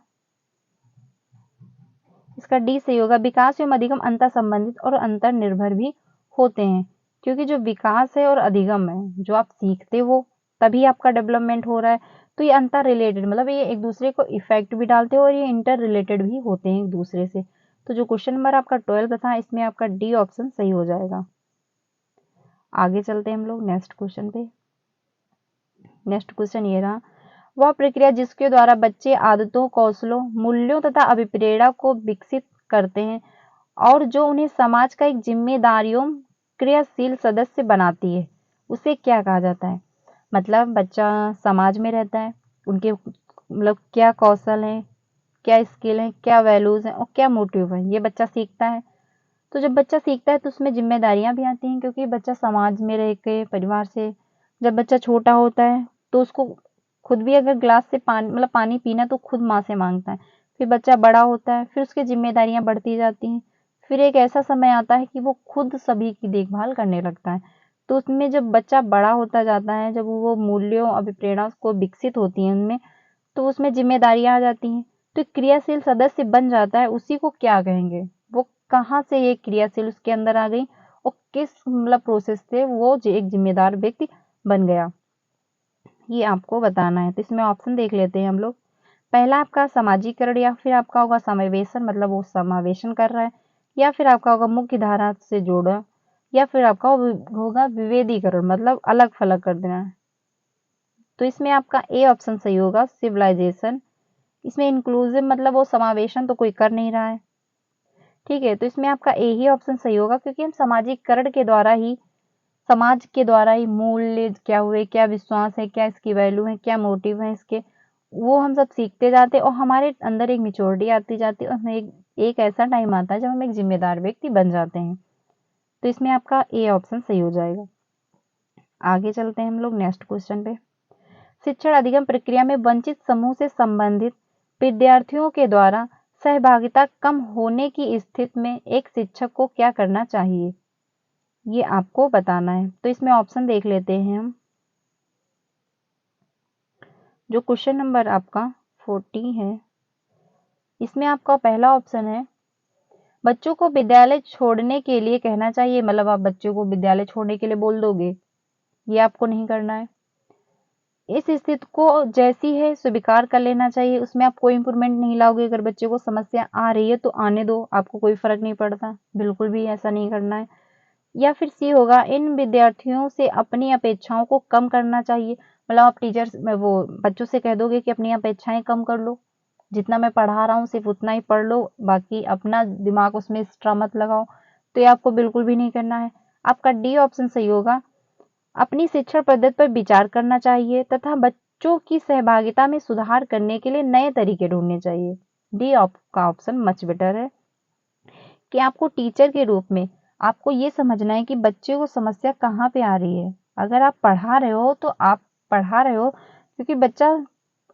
इसका डी सही होगा। विकास एवं अधिगम अंतर संबंधित और अंतर निर्भर भी होते हैं, क्योंकि जो विकास है और अधिगम है, जो आप सीखते हो तभी आपका डेवलपमेंट हो रहा है, तो ये अंतर रिलेटेड मतलब ये एक दूसरे को इफेक्ट भी डालते हैं और ये इंटर रिलेटेड भी होते हैं एक दूसरे से। तो जो क्वेश्चन नंबर आपका 12 था इसमें आपका डी ऑप्शन सही हो जाएगा। आगे चलते हैं हम लोग नेक्स्ट क्वेश्चन पे। नेक्स्ट क्वेश्चन ये रहा, वह प्रक्रिया जिसके द्वारा बच्चे आदतों, कौशलों, मूल्यों तथा अभिप्रेरणा को विकसित करते हैं और जो उन्हें समाज का एक जिम्मेदारियों क्रियाशील सदस्य बनाती है, उसे क्या कहा जाता है? मतलब बच्चा समाज में रहता है, उनके मतलब क्या कौशल है, क्या स्किल है, क्या वैल्यूज हैं और क्या मोटिव है, ये बच्चा सीखता है। तो जब बच्चा सीखता है तो उसमें जिम्मेदारियां भी आती हैं, क्योंकि बच्चा समाज में रह के परिवार से, जब बच्चा छोटा होता है तो उसको खुद भी अगर ग्लास से पानी मतलब पानी पीना तो खुद माँ से मांगता है। फिर बच्चा बड़ा होता है, फिर उसकी जिम्मेदारियां बढ़ती जाती हैं, फिर एक ऐसा समय आता है कि वो खुद सभी की देखभाल करने लगता है। तो उसमें जब बच्चा बड़ा होता जाता है, जब वो मूल्यों अभिप्रेरणा को विकसित होती हैं उनमें, तो उसमें जिम्मेदारियां आ जाती हैं, तो एक क्रियाशील सदस्य बन जाता है। उसी को क्या कहेंगे? वो कहाँ से ये क्रियाशील उसके अंदर आ गई और किस मतलब प्रोसेस से वो एक जिम्मेदार व्यक्ति बन गया, ये आपको बताना है। तो इसमें ऑप्शन देख लेते हैं हम लोग। पहला आपका समाजीकरण, या फिर आपका होगा समावेशन, मतलब वो समावेशन कर रहा है, या फिर आपका होगा मुख्य धारा से जोड़ा, या फिर आपका होगा विभेदीकरण, मतलब अलग फलग कर देना। तो इसमें आपका ए ऑप्शन सही होगा, सिविलाइजेशन। इसमें इंक्लूसिव मतलब वो समावेशन तो कोई कर नहीं रहा है, ठीक है। तो इसमें आपका ए ही ऑप्शन सही होगा, क्योंकि हम सामाजिकरण के द्वारा ही, समाज के द्वारा ही मूल्य क्या हुए, क्या विश्वास है, क्या इसकी वैल्यू है, क्या मोटिव है इसके, वो हम सब सीखते जाते हैं और हमारे अंदर एक मेच्योरिटी आती जाती है और हमें एक ऐसा टाइम आता है जब हम एक जिम्मेदार व्यक्ति बन जाते हैं। तो इसमें आपका ए ऑप्शन सही हो जाएगा। आगे चलते हैं हम लोग नेक्स्ट क्वेश्चन पे। शिक्षण अधिगम प्रक्रिया में वंचित समूह से संबंधित विद्यार्थियों के द्वारा सहभागिता कम होने की स्थिति में एक शिक्षक को क्या करना चाहिए, ये आपको बताना है। तो इसमें ऑप्शन देख लेते हैं हम। जो क्वेश्चन नंबर आपका 40 है, इसमें आपका पहला ऑप्शन है, बच्चों को विद्यालय छोड़ने के लिए कहना चाहिए, मतलब आप बच्चों को विद्यालय छोड़ने के लिए बोल दोगे, ये आपको नहीं करना है। इस स्थिति को जैसी है स्वीकार कर लेना चाहिए, उसमें आप कोई इंप्रूवमेंट नहीं लाओगे। अगर बच्चे को समस्या आ रही है तो आने दो, आपको कोई फर्क नहीं पड़ता, बिल्कुल भी ऐसा नहीं करना है। या फिर सी होगा, इन विद्यार्थियों से अपनी अपेक्षाओं को कम करना चाहिए, मतलब आप टीचर्स में वो बच्चों से कह दोगे कि अपनी अपेक्षाएं कम कर लो, जितना मैं पढ़ा रहा हूँ सिर्फ उतना ही पढ़ लो, बाकी अपना दिमाग उसमें एक्स्ट्रा मत लगाओ। तो ये आपको बिल्कुल भी नहीं करना है। आपका डी ऑप्शन सही होगा, अपनी शिक्षण पद्धति पर विचार करना चाहिए तथा बच्चों की सहभागिता में सुधार करने के लिए नए तरीके ढूंढने चाहिए। डी का ऑप्शन मच बेटर है कि आपको टीचर के रूप में आपको ये समझना है कि बच्चे को समस्या कहाँ पे आ रही है। अगर आप पढ़ा रहे हो तो आप पढ़ा रहे हो क्योंकि बच्चा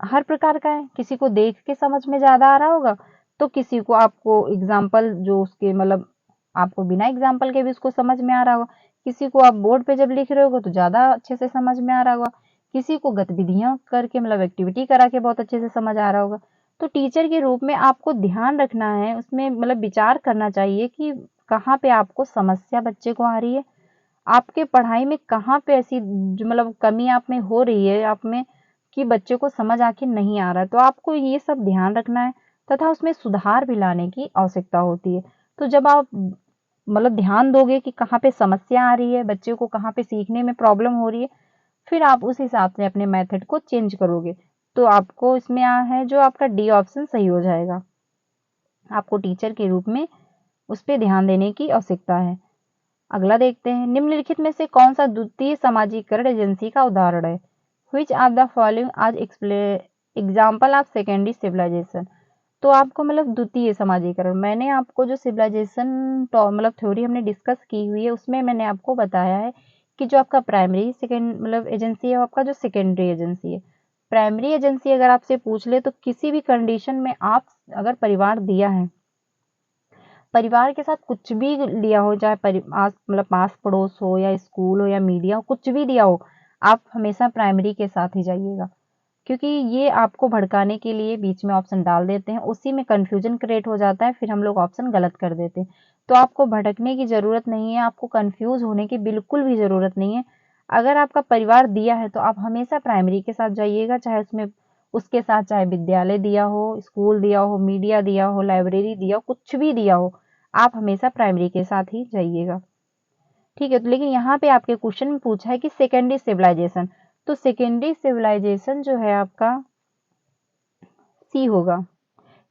हर प्रकार का है, किसी को देख के समझ में ज्यादा आ रहा होगा, तो किसी को आपको एग्जाम्पल जो उसके मतलब आपको बिना एग्जाम्पल के भी उसको समझ में आ रहा होगा, किसी को आप बोर्ड पे जब लिख रहे हो तो ज्यादा अच्छे से समझ में आ रहा होगा, किसी को गतिविधियां करके मतलब एक्टिविटी करा के बहुत अच्छे से समझ आ रहा होगा। तो टीचर के रूप में आपको ध्यान रखना है, उसमें मतलब विचार करना चाहिए कि कहाँ पे आपको समस्या बच्चे को आ रही है, आपके पढ़ाई में कहाँ पे ऐसी जो मतलब कमी आप में हो रही है आप में, कि बच्चे को समझ आखिर नहीं आ रहा है। तो आपको ये सब ध्यान रखना है तथा उसमें सुधार भी लाने की आवश्यकता होती है। तो जब आप मतलब ध्यान दोगे कि कहाँ पे समस्या आ रही है, बच्चे को कहाँ पे सीखने में प्रॉब्लम हो रही है, फिर आप उस हिसाब से अपने मेथड को चेंज करोगे। तो आपको इसमें है जो आपका डी ऑप्शन सही हो जाएगा। आपको टीचर के रूप में उस पर ध्यान देने की आवश्यकता है। अगला देखते हैं, निम्नलिखित में से कौन सा द्वितीय समाजीकरण एजेंसी का उदाहरण है? विच ऑफ द फॉलोइंग आज एग्जाम्पल ऑफ सेकेंडरी सिविलाइजेशन। तो आपको मतलब द्वितीय समाजीकरण, मैंने आपको जो सिविलाइजेशन मतलब थ्योरी हमने डिस्कस की हुई है उसमें मैंने आपको बताया है कि जो आपका प्राइमरी सेकेंड मतलब एजेंसी है, आपका जो सेकेंडरी एजेंसी है। प्राइमरी एजेंसी अगर आपसे पूछ ले तो किसी भी कंडीशन में आप अगर परिवार दिया है, परिवार के साथ कुछ भी लिया हो, चाहे मतलब पास पड़ोस हो या स्कूल हो या मीडिया हो, कुछ भी दिया हो, आप हमेशा प्राइमरी के साथ ही जाइएगा, क्योंकि ये आपको भड़काने के लिए बीच में ऑप्शन डाल देते हैं, उसी में कंफ्यूजन क्रिएट हो जाता है, फिर हम लोग ऑप्शन गलत कर देते हैं। तो आपको भटकने की जरूरत नहीं है, आपको कंफ्यूज होने की बिल्कुल भी जरूरत नहीं है। अगर आपका परिवार दिया है तो आप हमेशा प्राइमरी के साथ जाइएगा, चाहे उसमें उसके साथ चाहे विद्यालय दिया हो, स्कूल दिया हो, मीडिया दिया हो, लाइब्रेरी दिया हो, कुछ भी दिया हो, आप हमेशा प्राइमरी के साथ ही जाइएगा, ठीक है। तो लेकिन यहाँ पे आपके क्वेश्चन में पूछा है कि सेकेंडरी सिविलाइजेशन, तो सेकेंडरी सिविलाइजेशन जो है आपका सी होगा,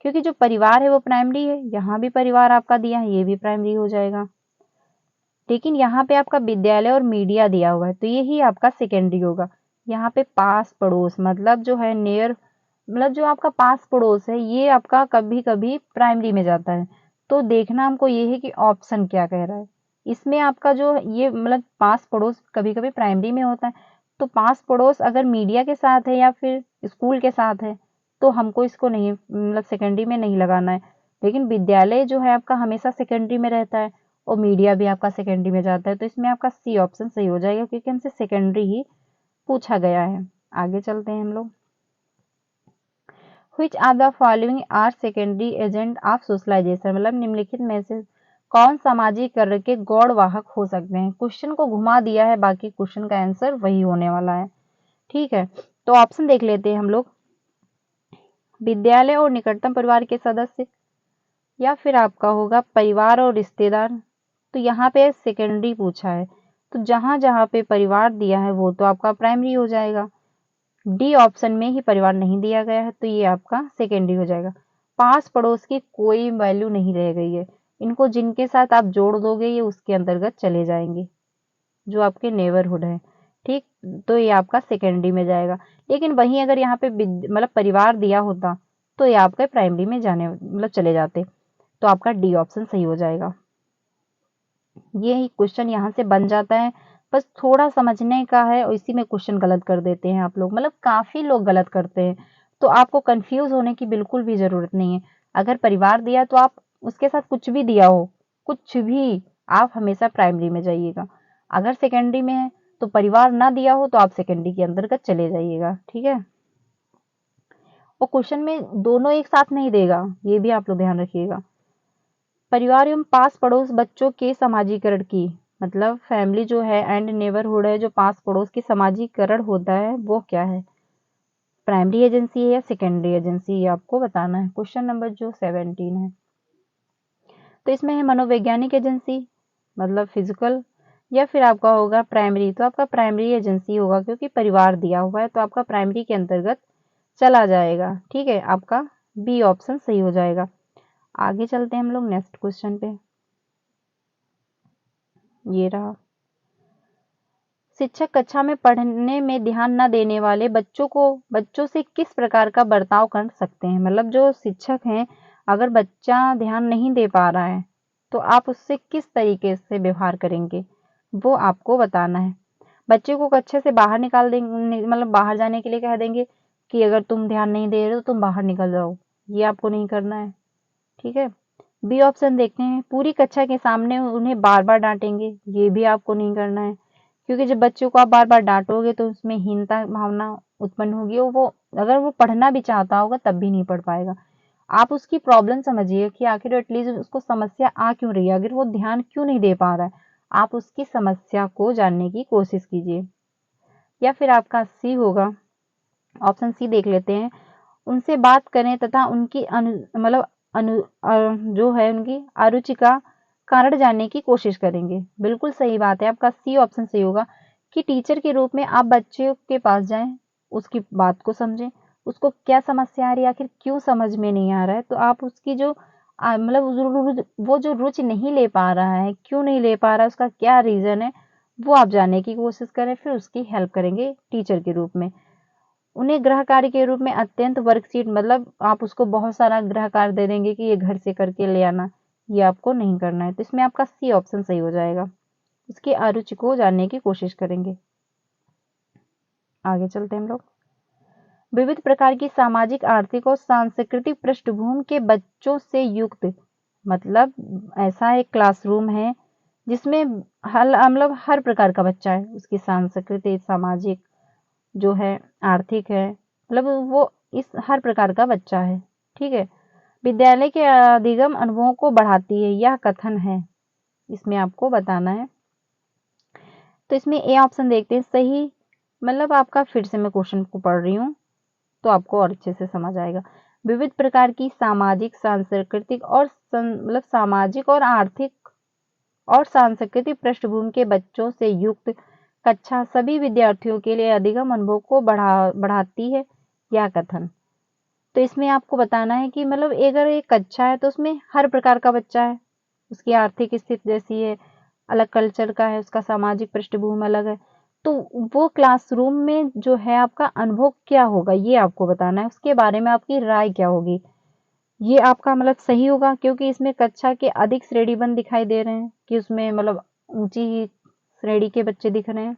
क्योंकि जो परिवार है वो प्राइमरी है। यहाँ भी परिवार आपका दिया है, ये भी प्राइमरी हो जाएगा। लेकिन यहाँ पे आपका विद्यालय और मीडिया दिया हुआ है, तो यही आपका सेकेंडरी होगा। यहाँ पे पास पड़ोस मतलब जो है नियर, मतलब जो आपका पास पड़ोस है, ये आपका कभी कभी प्राइमरी में जाता है। तो देखना हमको ये है कि ऑप्शन क्या कह रहा है। इसमें आपका जो ये मतलब पास पड़ोस कभी कभी प्राइमरी में होता है, तो पास पड़ोस अगर मीडिया के साथ है या फिर स्कूल के साथ है तो हमको इसको नहीं मतलब सेकेंडरी में नहीं लगाना है। लेकिन विद्यालय जो है आपका हमेशा सेकेंडरी में रहता है और मीडिया भी आपका सेकेंडरी में जाता है, तो इसमें आपका सी ऑप्शन सही हो जाएगा, क्योंकि हमसे सेकेंडरी ही पूछा गया है। आगे चलते हैं हम लोग। Which are the following are secondary agent of socialization, मतलब निम्नलिखित में से कौन सामाजिकरण के गौड़ वाहक हो सकते हैं। क्वेश्चन को घुमा दिया है, बाकी क्वेश्चन का आंसर वही होने वाला है। ठीक है, तो ऑप्शन देख लेते हैं हम लोग। विद्यालय और निकटतम परिवार के सदस्य, या फिर आपका होगा परिवार और रिश्तेदार। तो यहाँ पे सेकेंडरी पूछा है, तो जहां जहां पे परिवार दिया है वो तो आपका प्राइमरी हो जाएगा। डी ऑप्शन में ही परिवार नहीं दिया गया है, तो ये आपका सेकेंडरी हो जाएगा। पास पड़ोस की कोई वैल्यू नहीं रह गई है, इनको जिनके साथ आप जोड़ दोगे ये उसके अंतर्गत चले जाएंगे, जो आपके नेबरहुड है। ठीक, तो ये आपका सेकेंडरी में जाएगा। लेकिन वहीं अगर यहाँ पे मतलब परिवार दिया होता तो ये आपके प्राइमरी में जाने मतलब चले जाते, तो आपका डी ऑप्शन सही हो जाएगा। ये क्वेश्चन यहाँ से बन जाता है, बस थोड़ा समझने का है और इसी में क्वेश्चन गलत कर देते हैं आप लोग, मतलब काफी लोग गलत करते हैं। तो आपको कंफ्यूज होने की बिल्कुल भी जरूरत नहीं है। अगर परिवार दिया तो आप उसके साथ कुछ भी दिया हो, कुछ भी, आप हमेशा प्राइमरी में जाइएगा। अगर सेकेंडरी में है तो परिवार ना दिया हो तो आप सेकेंडरी के अंतर्गत चले जाइएगा। ठीक है, और क्वेश्चन में दोनों एक साथ नहीं देगा, ये भी आप लोग ध्यान रखिएगा। परिवार एवं पास पड़ोस बच्चों के समाजीकरण की, मतलब फैमिली जो है एंड नेबरहुड है, जो पास पड़ोस की समाजीकरण होता है वो क्या है, प्राइमरी एजेंसी है या सेकेंडरी एजेंसी, ये आपको बताना है। क्वेश्चन नंबर जो 17 है, तो इसमें है मनोवैज्ञानिक एजेंसी मतलब फिजिकल, या फिर आपका होगा प्राइमरी, तो आपका प्राइमरी एजेंसी होगा, क्योंकि परिवार दिया हुआ है तो आपका प्राइमरी के अंतर्गत चला जाएगा। ठीक है, आपका बी ऑप्शन सही हो जाएगा। आगे चलते हैं हम लोग नेक्स्ट क्वेश्चन पे। ये रहा, शिक्षक कक्षा में पढ़ने में ध्यान न देने वाले बच्चों से किस प्रकार का बर्ताव कर सकते हैं। मतलब जो शिक्षक हैं, अगर बच्चा ध्यान नहीं दे पा रहा है तो आप उससे किस तरीके से व्यवहार करेंगे, वो आपको बताना है। बच्चे को कक्षा से बाहर निकाल देंगे, मतलब बाहर जाने के लिए कह देंगे कि अगर तुम ध्यान नहीं दे रहे हो तो तुम बाहर निकल जाओ, ये आपको नहीं करना है। ठीक है, बी ऑप्शन देखते हैं, पूरी कक्षा के सामने उन्हें बार बार डांटेंगे, ये भी आपको नहीं करना है, क्योंकि जब बच्चों को आप बार बार डांटोगे तो उसमें हीनता भावना उत्पन्न होगी, और वो अगर वो पढ़ना भी चाहता होगा तब भी नहीं पढ़ पाएगा। आप उसकी प्रॉब्लम समझिए कि आखिर एटलीस्ट उसको समस्या आ क्यों रही है, अगर वो ध्यान क्यों नहीं दे पा रहा है, आप उसकी समस्या को जानने की कोशिश कीजिए। या फिर आपका सी होगा, ऑप्शन सी देख लेते हैं, उनसे बात करें तथा उनकी जो है उनकी अरुचि का कारण जानने की कोशिश करेंगे। बिल्कुल सही बात है, आपका सी ऑप्शन सही होगा कि टीचर के रूप में आप बच्चे के पास जाएं, उसकी बात को समझें, उसको क्या समस्या आ रही है, आखिर क्यों समझ में नहीं आ रहा है, तो आप उसकी जो मतलब वो जो रुचि नहीं ले पा रहा है, क्यों नहीं ले पा रहा है, उसका क्या रीजन है, वो आप जानने की कोशिश करें, फिर उसकी हेल्प करेंगे टीचर के रूप में। उन्हें गृह कार्य के रूप में अत्यंत वर्कशीट, मतलब आप उसको बहुत सारा गृह कार्य दे देंगे कि ये घर से करके ले आना, ये आपको नहीं करना है। तो इसमें आपका सी ऑप्शन सही हो जाएगा, उसकी अरुचि को जानने की कोशिश करेंगे। आगे चलते हैं हम लोग। विविध प्रकार की सामाजिक, आर्थिक और सांस्कृतिक पृष्ठभूमि के बच्चों से युक्त, मतलब ऐसा एक क्लासरूम है जिसमें मतलब हर प्रकार का बच्चा है, उसकी सांस्कृतिक, सामाजिक जो है, आर्थिक है, मतलब वो इस हर प्रकार का बच्चा है। ठीक है, विद्यालय के अधिगम अनुभवों को बढ़ाती है, यह कथन है, इसमें आपको बताना है। तो इसमें ए ऑप्शन देखते हैं सही, मतलब आपका फिर से मैं क्वेश्चन को पढ़ रही हूँ तो आपको और अच्छे से समझ आएगा। विविध प्रकार की सामाजिक, सांस्कृतिक और मतलब सामाजिक और आर्थिक और सांस्कृतिक पृष्ठभूमि के बच्चों से युक्त कक्षा सभी विद्यार्थियों के लिए अधिगम अनुभव को बढ़ाती है, यह कथन। तो इसमें आपको बताना है कि मतलब अगर एक कक्षा है तो उसमें हर प्रकार का बच्चा है, उसकी आर्थिक स्थिति जैसी है, अलग कल्चर का है, उसका सामाजिक पृष्ठभूमि अलग है, तो वो क्लासरूम में जो है आपका अनुभव क्या होगा ये आपको बताना है, उसके बारे में आपकी राय क्या होगी। ये आपका मतलब सही होगा क्योंकि इसमें कक्षा के अधिक श्रेणीबंद दिखाई दे रहे हैं कि उसमें मतलब ऊंची श्रेणी के बच्चे दिख रहे हैं,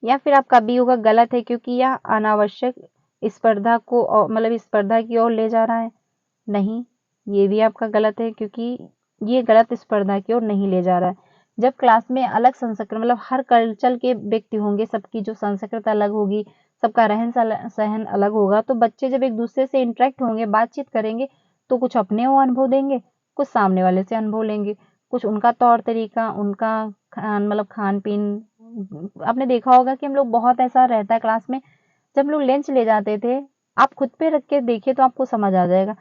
या फिर आपका बी होगा गलत है क्योंकि यह अनावश्यक स्पर्धा को मतलब स्पर्धा की ओर ले जा रहा है। नहीं, ये भी आपका गलत है क्योंकि ये गलत स्पर्धा की ओर नहीं ले जा रहा है। जब क्लास में अलग संस्कृत मतलब हर कल्चर के व्यक्ति होंगे, सबकी जो संस्कृत अलग होगी, सबका रहन सहन अलग होगा, तो बच्चे जब एक दूसरे से इंटरेक्ट होंगे, बातचीत करेंगे, तो कुछ अपने वो अनुभव देंगे, कुछ सामने वाले से अनुभव लेंगे, कुछ उनका तौर तरीका, उनका मतलब खान पीन। आपने देखा होगा कि हम लोग बहुत ऐसा रहता है क्लास में, जब हम लोग लंच ले जाते थे, आप खुद पे रख के देखिए तो आपको समझ आ जाएगा।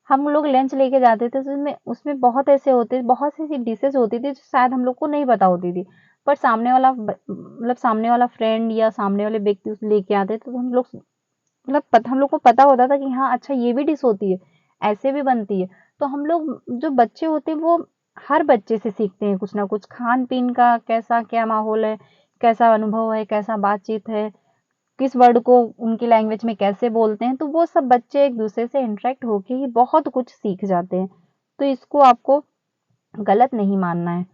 हम लोग लंच लेके जाते थे तो उसमें उसमें बहुत ऐसे होते, बहुत सी ऐसी डिशेज होती थी जो शायद हम लोग को नहीं पता होती थी, पर सामने वाला मतलब सामने वाला फ्रेंड या सामने वाले व्यक्ति उसे लेके आते थे तो हम लोग मतलब हम लोग को पता होता था कि हाँ अच्छा ये भी डिश होती है, ऐसे भी बनती है। तो हम लोग जो बच्चे होते हैं वो हर बच्चे से सीखते हैं कुछ ना कुछ, खान पीन का कैसा क्या माहौल है, कैसा अनुभव है, कैसा बातचीत है, किस वर्ड को उनकी लैंग्वेज में कैसे बोलते हैं, तो वो सब बच्चे एक दूसरे से इंटरेक्ट होके ही बहुत कुछ सीख जाते हैं। तो इसको आपको गलत नहीं मानना है।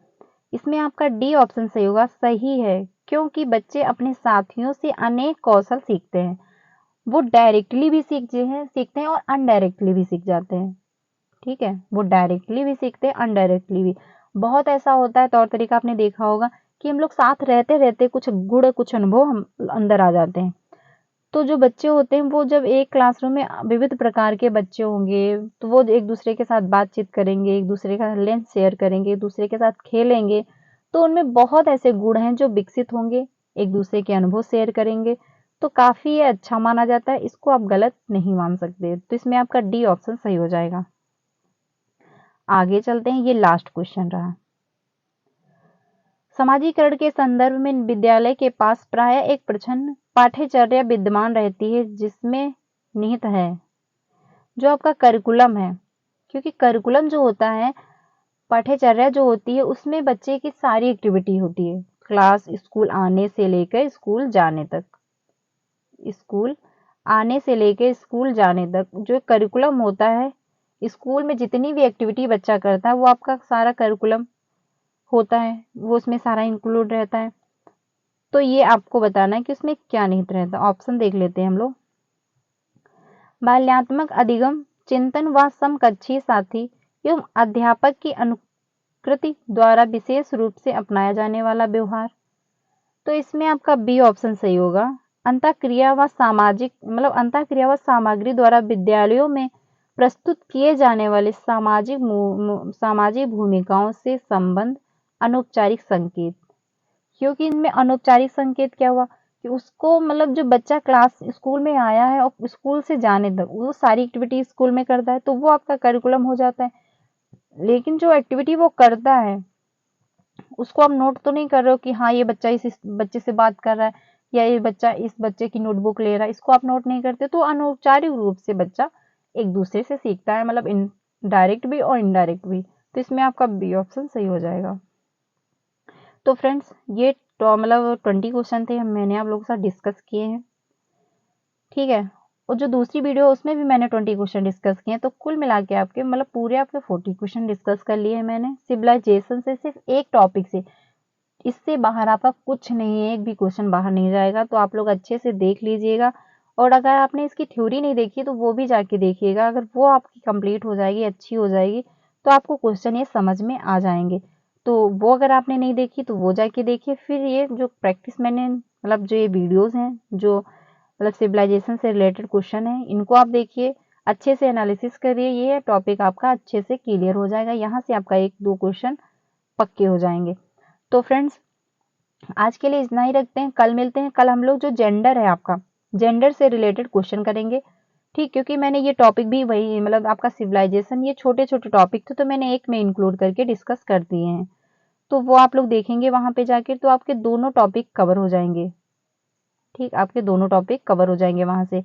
इसमें आपका डी ऑप्शन सही होगा, सही है, क्योंकि बच्चे अपने साथियों से अनेक कौशल सीखते हैं। वो डायरेक्टली भी सीखते हैं और अनडायरेक्टली भी सीख जाते हैं। ठीक है, वो डायरेक्टली भी सीखते हैं, अनडायरेक्टली भी। बहुत ऐसा होता है तौर तरीका, आपने देखा होगा कि हम लोग साथ रहते रहते कुछ गुण कुछ अनुभव हम अंदर आ जाते हैं। तो जो बच्चे होते हैं वो जब एक क्लासरूम में विविध प्रकार के बच्चे होंगे तो वो एक दूसरे के साथ बातचीत करेंगे, एक दूसरे का लंच शेयर करेंगे, एक दूसरे के साथ खेलेंगे, तो उनमें बहुत ऐसे गुण हैं जो विकसित होंगे, एक दूसरे के अनुभव शेयर करेंगे, तो काफी ये अच्छा माना जाता है, इसको आप गलत नहीं मान सकते। तो इसमें आपका डी ऑप्शन सही हो जाएगा। आगे चलते हैं, ये लास्ट क्वेश्चन रहा। समाजीकरण के संदर्भ में विद्यालय के पास प्राय एक प्रच्छन्न पाठ्यचर्या विद्यमान रहती है जिसमें निहित है जो आपका करिकुलम है, क्योंकि करिकुलम जो होता है, पाठ्यचर्या जो होती है, उसमें बच्चे की सारी एक्टिविटी होती है, क्लास स्कूल आने से लेकर स्कूल जाने तक, स्कूल आने से लेकर स्कूल जाने तक जो करिकुलम होता है, स्कूल में जितनी भी एक्टिविटी बच्चा करता है वो आपका सारा करिकुलम होता है, वो उसमें सारा इंक्लूड रहता है। तो ये आपको बताना है कि उसमें क्या निहित रहता है। ऑप्शन देख लेते हैं हम लोग। बाल्यात्मक अधिगम, चिंतन व समकक्षीय साथी एवं अध्यापक की अनुकृति द्वारा विशेष रूप से अपनाया जाने वाला व्यवहार। तो इसमें आपका बी ऑप्शन सही होगा। अंतःक्रिया व सामाजिक मतलब अंतःक्रिया व सामग्री द्वारा विद्यालयों में प्रस्तुत किए जाने वाले सामाजिक भूमिकाओं से संबंध अनौपचारिक संकेत, क्योंकि इनमें अनौपचारिक संकेत क्या हुआ कि उसको मतलब जो बच्चा क्लास स्कूल में आया है और स्कूल से जाने तक वो सारी एक्टिविटी स्कूल में करता है तो वो आपका करिकुलम हो जाता है। लेकिन जो एक्टिविटी वो करता है उसको आप नोट तो नहीं कर रहे हो कि हाँ ये बच्चा इस बच्चे से बात कर रहा है या ये बच्चा इस बच्चे की नोटबुक ले रहा है, इसको आप नोट नहीं करते, तो अनौपचारिक रूप से बच्चा एक दूसरे से सीखता है, मतलब डायरेक्ट भी और इनडायरेक्ट भी। तो इसमें आपका बी ऑप्शन सही हो जाएगा। तो फ्रेंड्स ये मतलब 20 क्वेश्चन थे, मैंने आप लोगों के साथ डिस्कस किए हैं। ठीक है, और जो दूसरी वीडियो उसमें भी मैंने 20 क्वेश्चन डिस्कस किए हैं, तो कुल मिला के आपके मतलब पूरे आपके 40 क्वेश्चन डिस्कस कर लिए हैं मैंने सिविलाइजेशन से, सिर्फ एक टॉपिक से। इससे बाहर आपका कुछ नहीं है, एक भी क्वेश्चन बाहर नहीं जाएगा, तो आप लोग अच्छे से देख लीजिएगा। और अगर आपने इसकी थ्योरी नहीं देखी तो वो भी जाके देखिएगा, अगर वो आपकी कंप्लीट हो जाएगी, अच्छी हो जाएगी, तो आपको क्वेश्चन ये समझ में आ जाएंगे। तो वो अगर आपने नहीं देखी तो वो जाके देखिए। फिर ये जो प्रैक्टिस मैंने मतलब जो ये वीडियोस हैं जो मतलब सिविलाइजेशन से रिलेटेड क्वेश्चन है, इनको आप देखिए, अच्छे से एनालिसिस करिए, ये टॉपिक आपका अच्छे से क्लियर हो जाएगा। यहाँ से आपका 1-2 क्वेश्चन पक्के हो जाएंगे। तो फ्रेंड्स आज के लिए इतना ही रखते हैं, कल मिलते हैं। कल हम लोग जो जेंडर है आपका, जेंडर से रिलेटेड क्वेश्चन करेंगे। ठीक, क्योंकि मैंने ये टॉपिक भी वही मतलब आपका सिविलाइजेशन, ये छोटे छोटे टॉपिक थे तो मैंने एक में इंक्लूड करके डिस्कस कर दिए हैं। तो वो आप लोग देखेंगे वहां पे जाके, तो आपके दोनों टॉपिक कवर हो जाएंगे। ठीक, आपके दोनों टॉपिक कवर हो जाएंगे वहां से।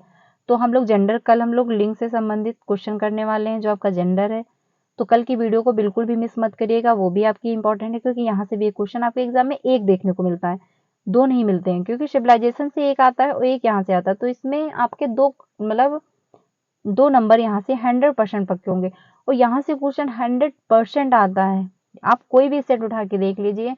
तो हम लोग जेंडर, कल हम लोग लिंग से संबंधित क्वेश्चन करने वाले हैं, जो आपका जेंडर है। तो कल की वीडियो को बिल्कुल भी मिस मत करिएगा, वो भी आपकी इंपॉर्टेंट है, क्योंकि यहाँ से भी एक क्वेश्चन आपके एग्जाम में एक देखने को मिलता है, दो नहीं मिलते हैं, क्योंकि सिविलाइजेशन से एक आता है और एक यहाँ से आता है। तो इसमें आपके दो, मतलब 2 नंबर यहाँ से 100% पक्के होंगे। और यहाँ से क्वेश्चन 100% आता है। आप कोई भी सेट उठा के देख लीजिए,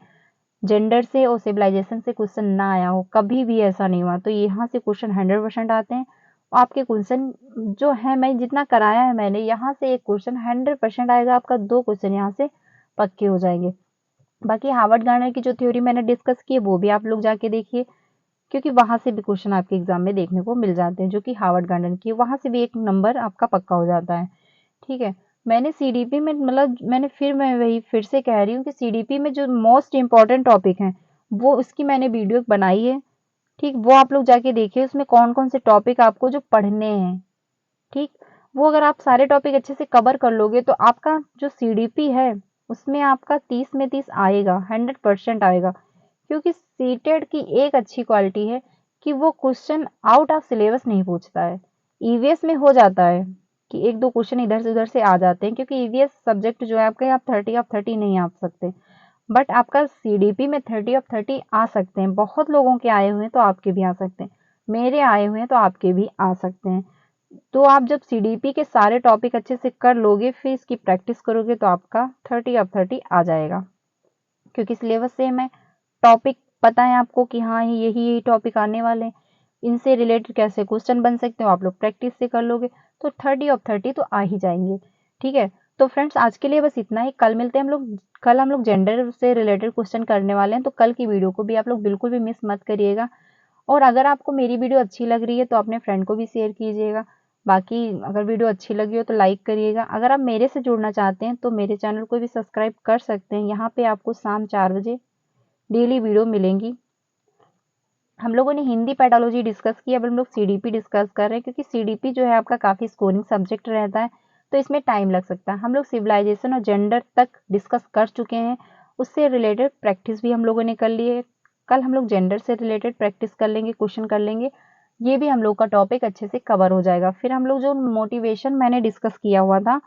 जेंडर से और सिविलाइजेशन से क्वेश्चन ना आया हो, कभी भी ऐसा नहीं हुआ। तो यहाँ से क्वेश्चन 100% आते हैं। और आपके क्वेश्चन जो है, मैं जितना कराया है मैंने, यहाँ से एक क्वेश्चन 100% आएगा, आपका 2 क्वेश्चन यहाँ से पक्के हो जाएंगे। बाकी हार्वर्ड गार्डनर की जो थ्योरी मैंने डिस्कस की है, वो भी आप लोग जाके देखिए, क्योंकि वहां से भी क्वेश्चन आपके एग्जाम में देखने को मिल जाते हैं, जो कि हार्वर्ड गार्डनर की है। वहां से भी एक नंबर आपका पक्का हो जाता है। ठीक है। मैंने सीडीपी में, मतलब मैं वही फिर से कह रही हूँ कि सीडीपी में जो मोस्ट इंपॉर्टेंट टॉपिक हैं, वो उसकी मैंने वीडियो बनाई है। ठीक, वो आप लोग जाके देखिए, उसमें कौन कौन से टॉपिक आपको जो पढ़ने हैं। ठीक, वो अगर आप सारे टॉपिक अच्छे से कवर कर लोगे, तो आपका जो सीडीपी है, उसमें आपका 30 में 30 आएगा, 100% आएगा। क्योंकि सीटेड की एक अच्छी क्वालिटी है कि वो क्वेश्चन आउट ऑफ सिलेबस नहीं पूछता है। ईवीएस में हो जाता है कि एक दो क्वेश्चन इधर से उधर से आ जाते हैं, क्योंकि ईवीएस सब्जेक्ट जो है आपका, आप 30 नहीं आ सकते। बट आपका सीडीपी में 30 आ सकते हैं। बहुत लोगों के आए हुए हैं, तो आपके भी आ सकते हैं। मेरे आए हुए हैं, तो आपके भी आ सकते हैं। तो आप जब सीडीपी के सारे टॉपिक अच्छे से कर लोगे, फिर इसकी प्रैक्टिस करोगे, तो आपका 30 आ जाएगा। क्योंकि सिलेबस सेम है, टॉपिक पता है आपको कि हाँ यही टॉपिक आने वाले हैं, इनसे रिलेटेड कैसे क्वेश्चन बन सकते हो, आप लोग प्रैक्टिस से कर लोगे, तो 30 तो आ ही जाएंगे। ठीक है। तो फ्रेंड्स, आज के लिए बस इतना ही। कल मिलते हैं हम लोग। कल हम लोग जेंडर से रिलेटेड क्वेश्चन करने वाले हैं, तो कल की वीडियो को भी आप लोग बिल्कुल भी मिस मत करिएगा। और अगर आपको मेरी वीडियो अच्छी लग रही है, तो अपने फ्रेंड को भी शेयर कीजिएगा। बाकी अगर वीडियो अच्छी लगी हो तो लाइक करिएगा। अगर आप मेरे से जुड़ना चाहते हैं, तो मेरे चैनल को भी सब्सक्राइब कर सकते हैं। यहाँ पे आपको शाम 4 बजे डेली वीडियो मिलेंगी। हम लोगों ने हिंदी पैथोलॉजी डिस्कस की, अब हम लोग सीडीपी डिस्कस कर रहे हैं, क्योंकि सीडीपी जो है आपका काफ़ी स्कोरिंग सब्जेक्ट रहता है, तो इसमें टाइम लग सकता है। हम लोग सिविलाइजेशन और जेंडर तक डिस्कस कर चुके हैं, उससे रिलेटेड प्रैक्टिस भी हम लोगों ने कर ली है। कल हम लोग जेंडर से रिलेटेड प्रैक्टिस कर लेंगे, क्वेश्चन कर लेंगे, ये भी हम लोग का टॉपिक अच्छे से कवर हो जाएगा। फिर हम लोग जो मोटिवेशन मैंने डिस्कस किया हुआ था,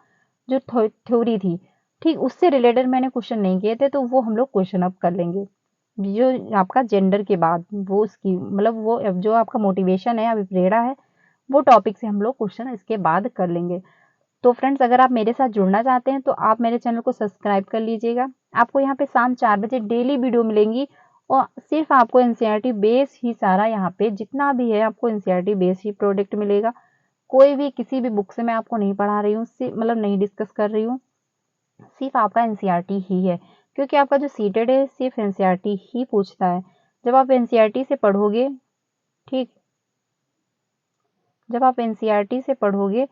जो थ्योरी थी, ठीक उससे रिलेटेड मैंने क्वेश्चन नहीं किए थे, तो वो हम लोग क्वेश्चन अप कर लेंगे। जो आपका जेंडर के बाद, वो उसकी, मतलब वो जो आपका मोटिवेशन है, अभिप्रेरणा है, वो टॉपिक से हम लोग क्वेश्चन इसके बाद कर लेंगे। तो फ्रेंड्स, अगर आप मेरे साथ जुड़ना चाहते हैं, तो आप मेरे चैनल को सब्सक्राइब कर लीजिएगा। आपको यहाँ पे शाम 4 बजे डेली वीडियो मिलेंगी, और सिर्फ आपको एनसीईआरटी बेस ही सारा, यहाँ पे जितना भी है आपको एनसीईआरटी बेस ही प्रोडक्ट मिलेगा। कोई भी किसी भी बुक से मैं आपको नहीं पढ़ा रही हूँ, मतलब नहीं डिस्कस कर रही हूँ, सिर्फ आपका एनसीईआरटी ही है। क्योंकि आपका जो सीटेड है, सिर्फ एनसीईआरटी ही पूछता है। जब आप एनसीईआरटी से पढ़ोगे, ठीक, जब आप एनसीईआरटी से पढ़ोगे,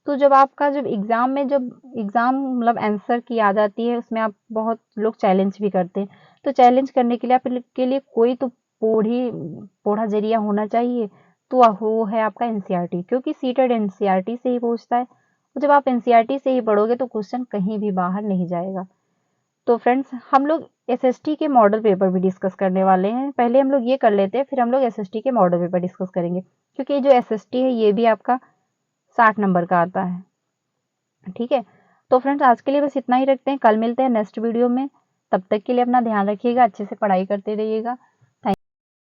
तो जब आपका जब एग्जाम में, जब एग्जाम मतलब आंसर की आ जाती है, उसमें आप, बहुत लोग चैलेंज भी करते हैं, तो चैलेंज करने के लिए आपके लिए कोई तो पोढ़ा जरिया होना चाहिए। तो वो है आपका एनसीईआरटी, क्योंकि सीटेड एनसीईआरटी से ही पूछता है। तो जब आप एनसीईआरटी से ही पढ़ोगे, तो क्वेश्चन कहीं भी बाहर नहीं जाएगा। तो फ्रेंड्स, हम लोग एसएसटी के मॉडल पेपर भी डिस्कस करने वाले हैं। पहले हम लोग ये कर लेते हैं, फिर हम लोग एसएसटी के मॉडल पेपर डिस्कस करेंगे, क्योंकि जो एसएसटी है, ये भी आपका 60 नंबर का आता है। ठीक है। तो फ्रेंड्स, आज के लिए बस इतना ही रखते हैं, कल मिलते हैं नेक्स्ट वीडियो में। तब तक के लिए अपना ध्यान रखिएगा, अच्छे से पढ़ाई करते रहिएगा।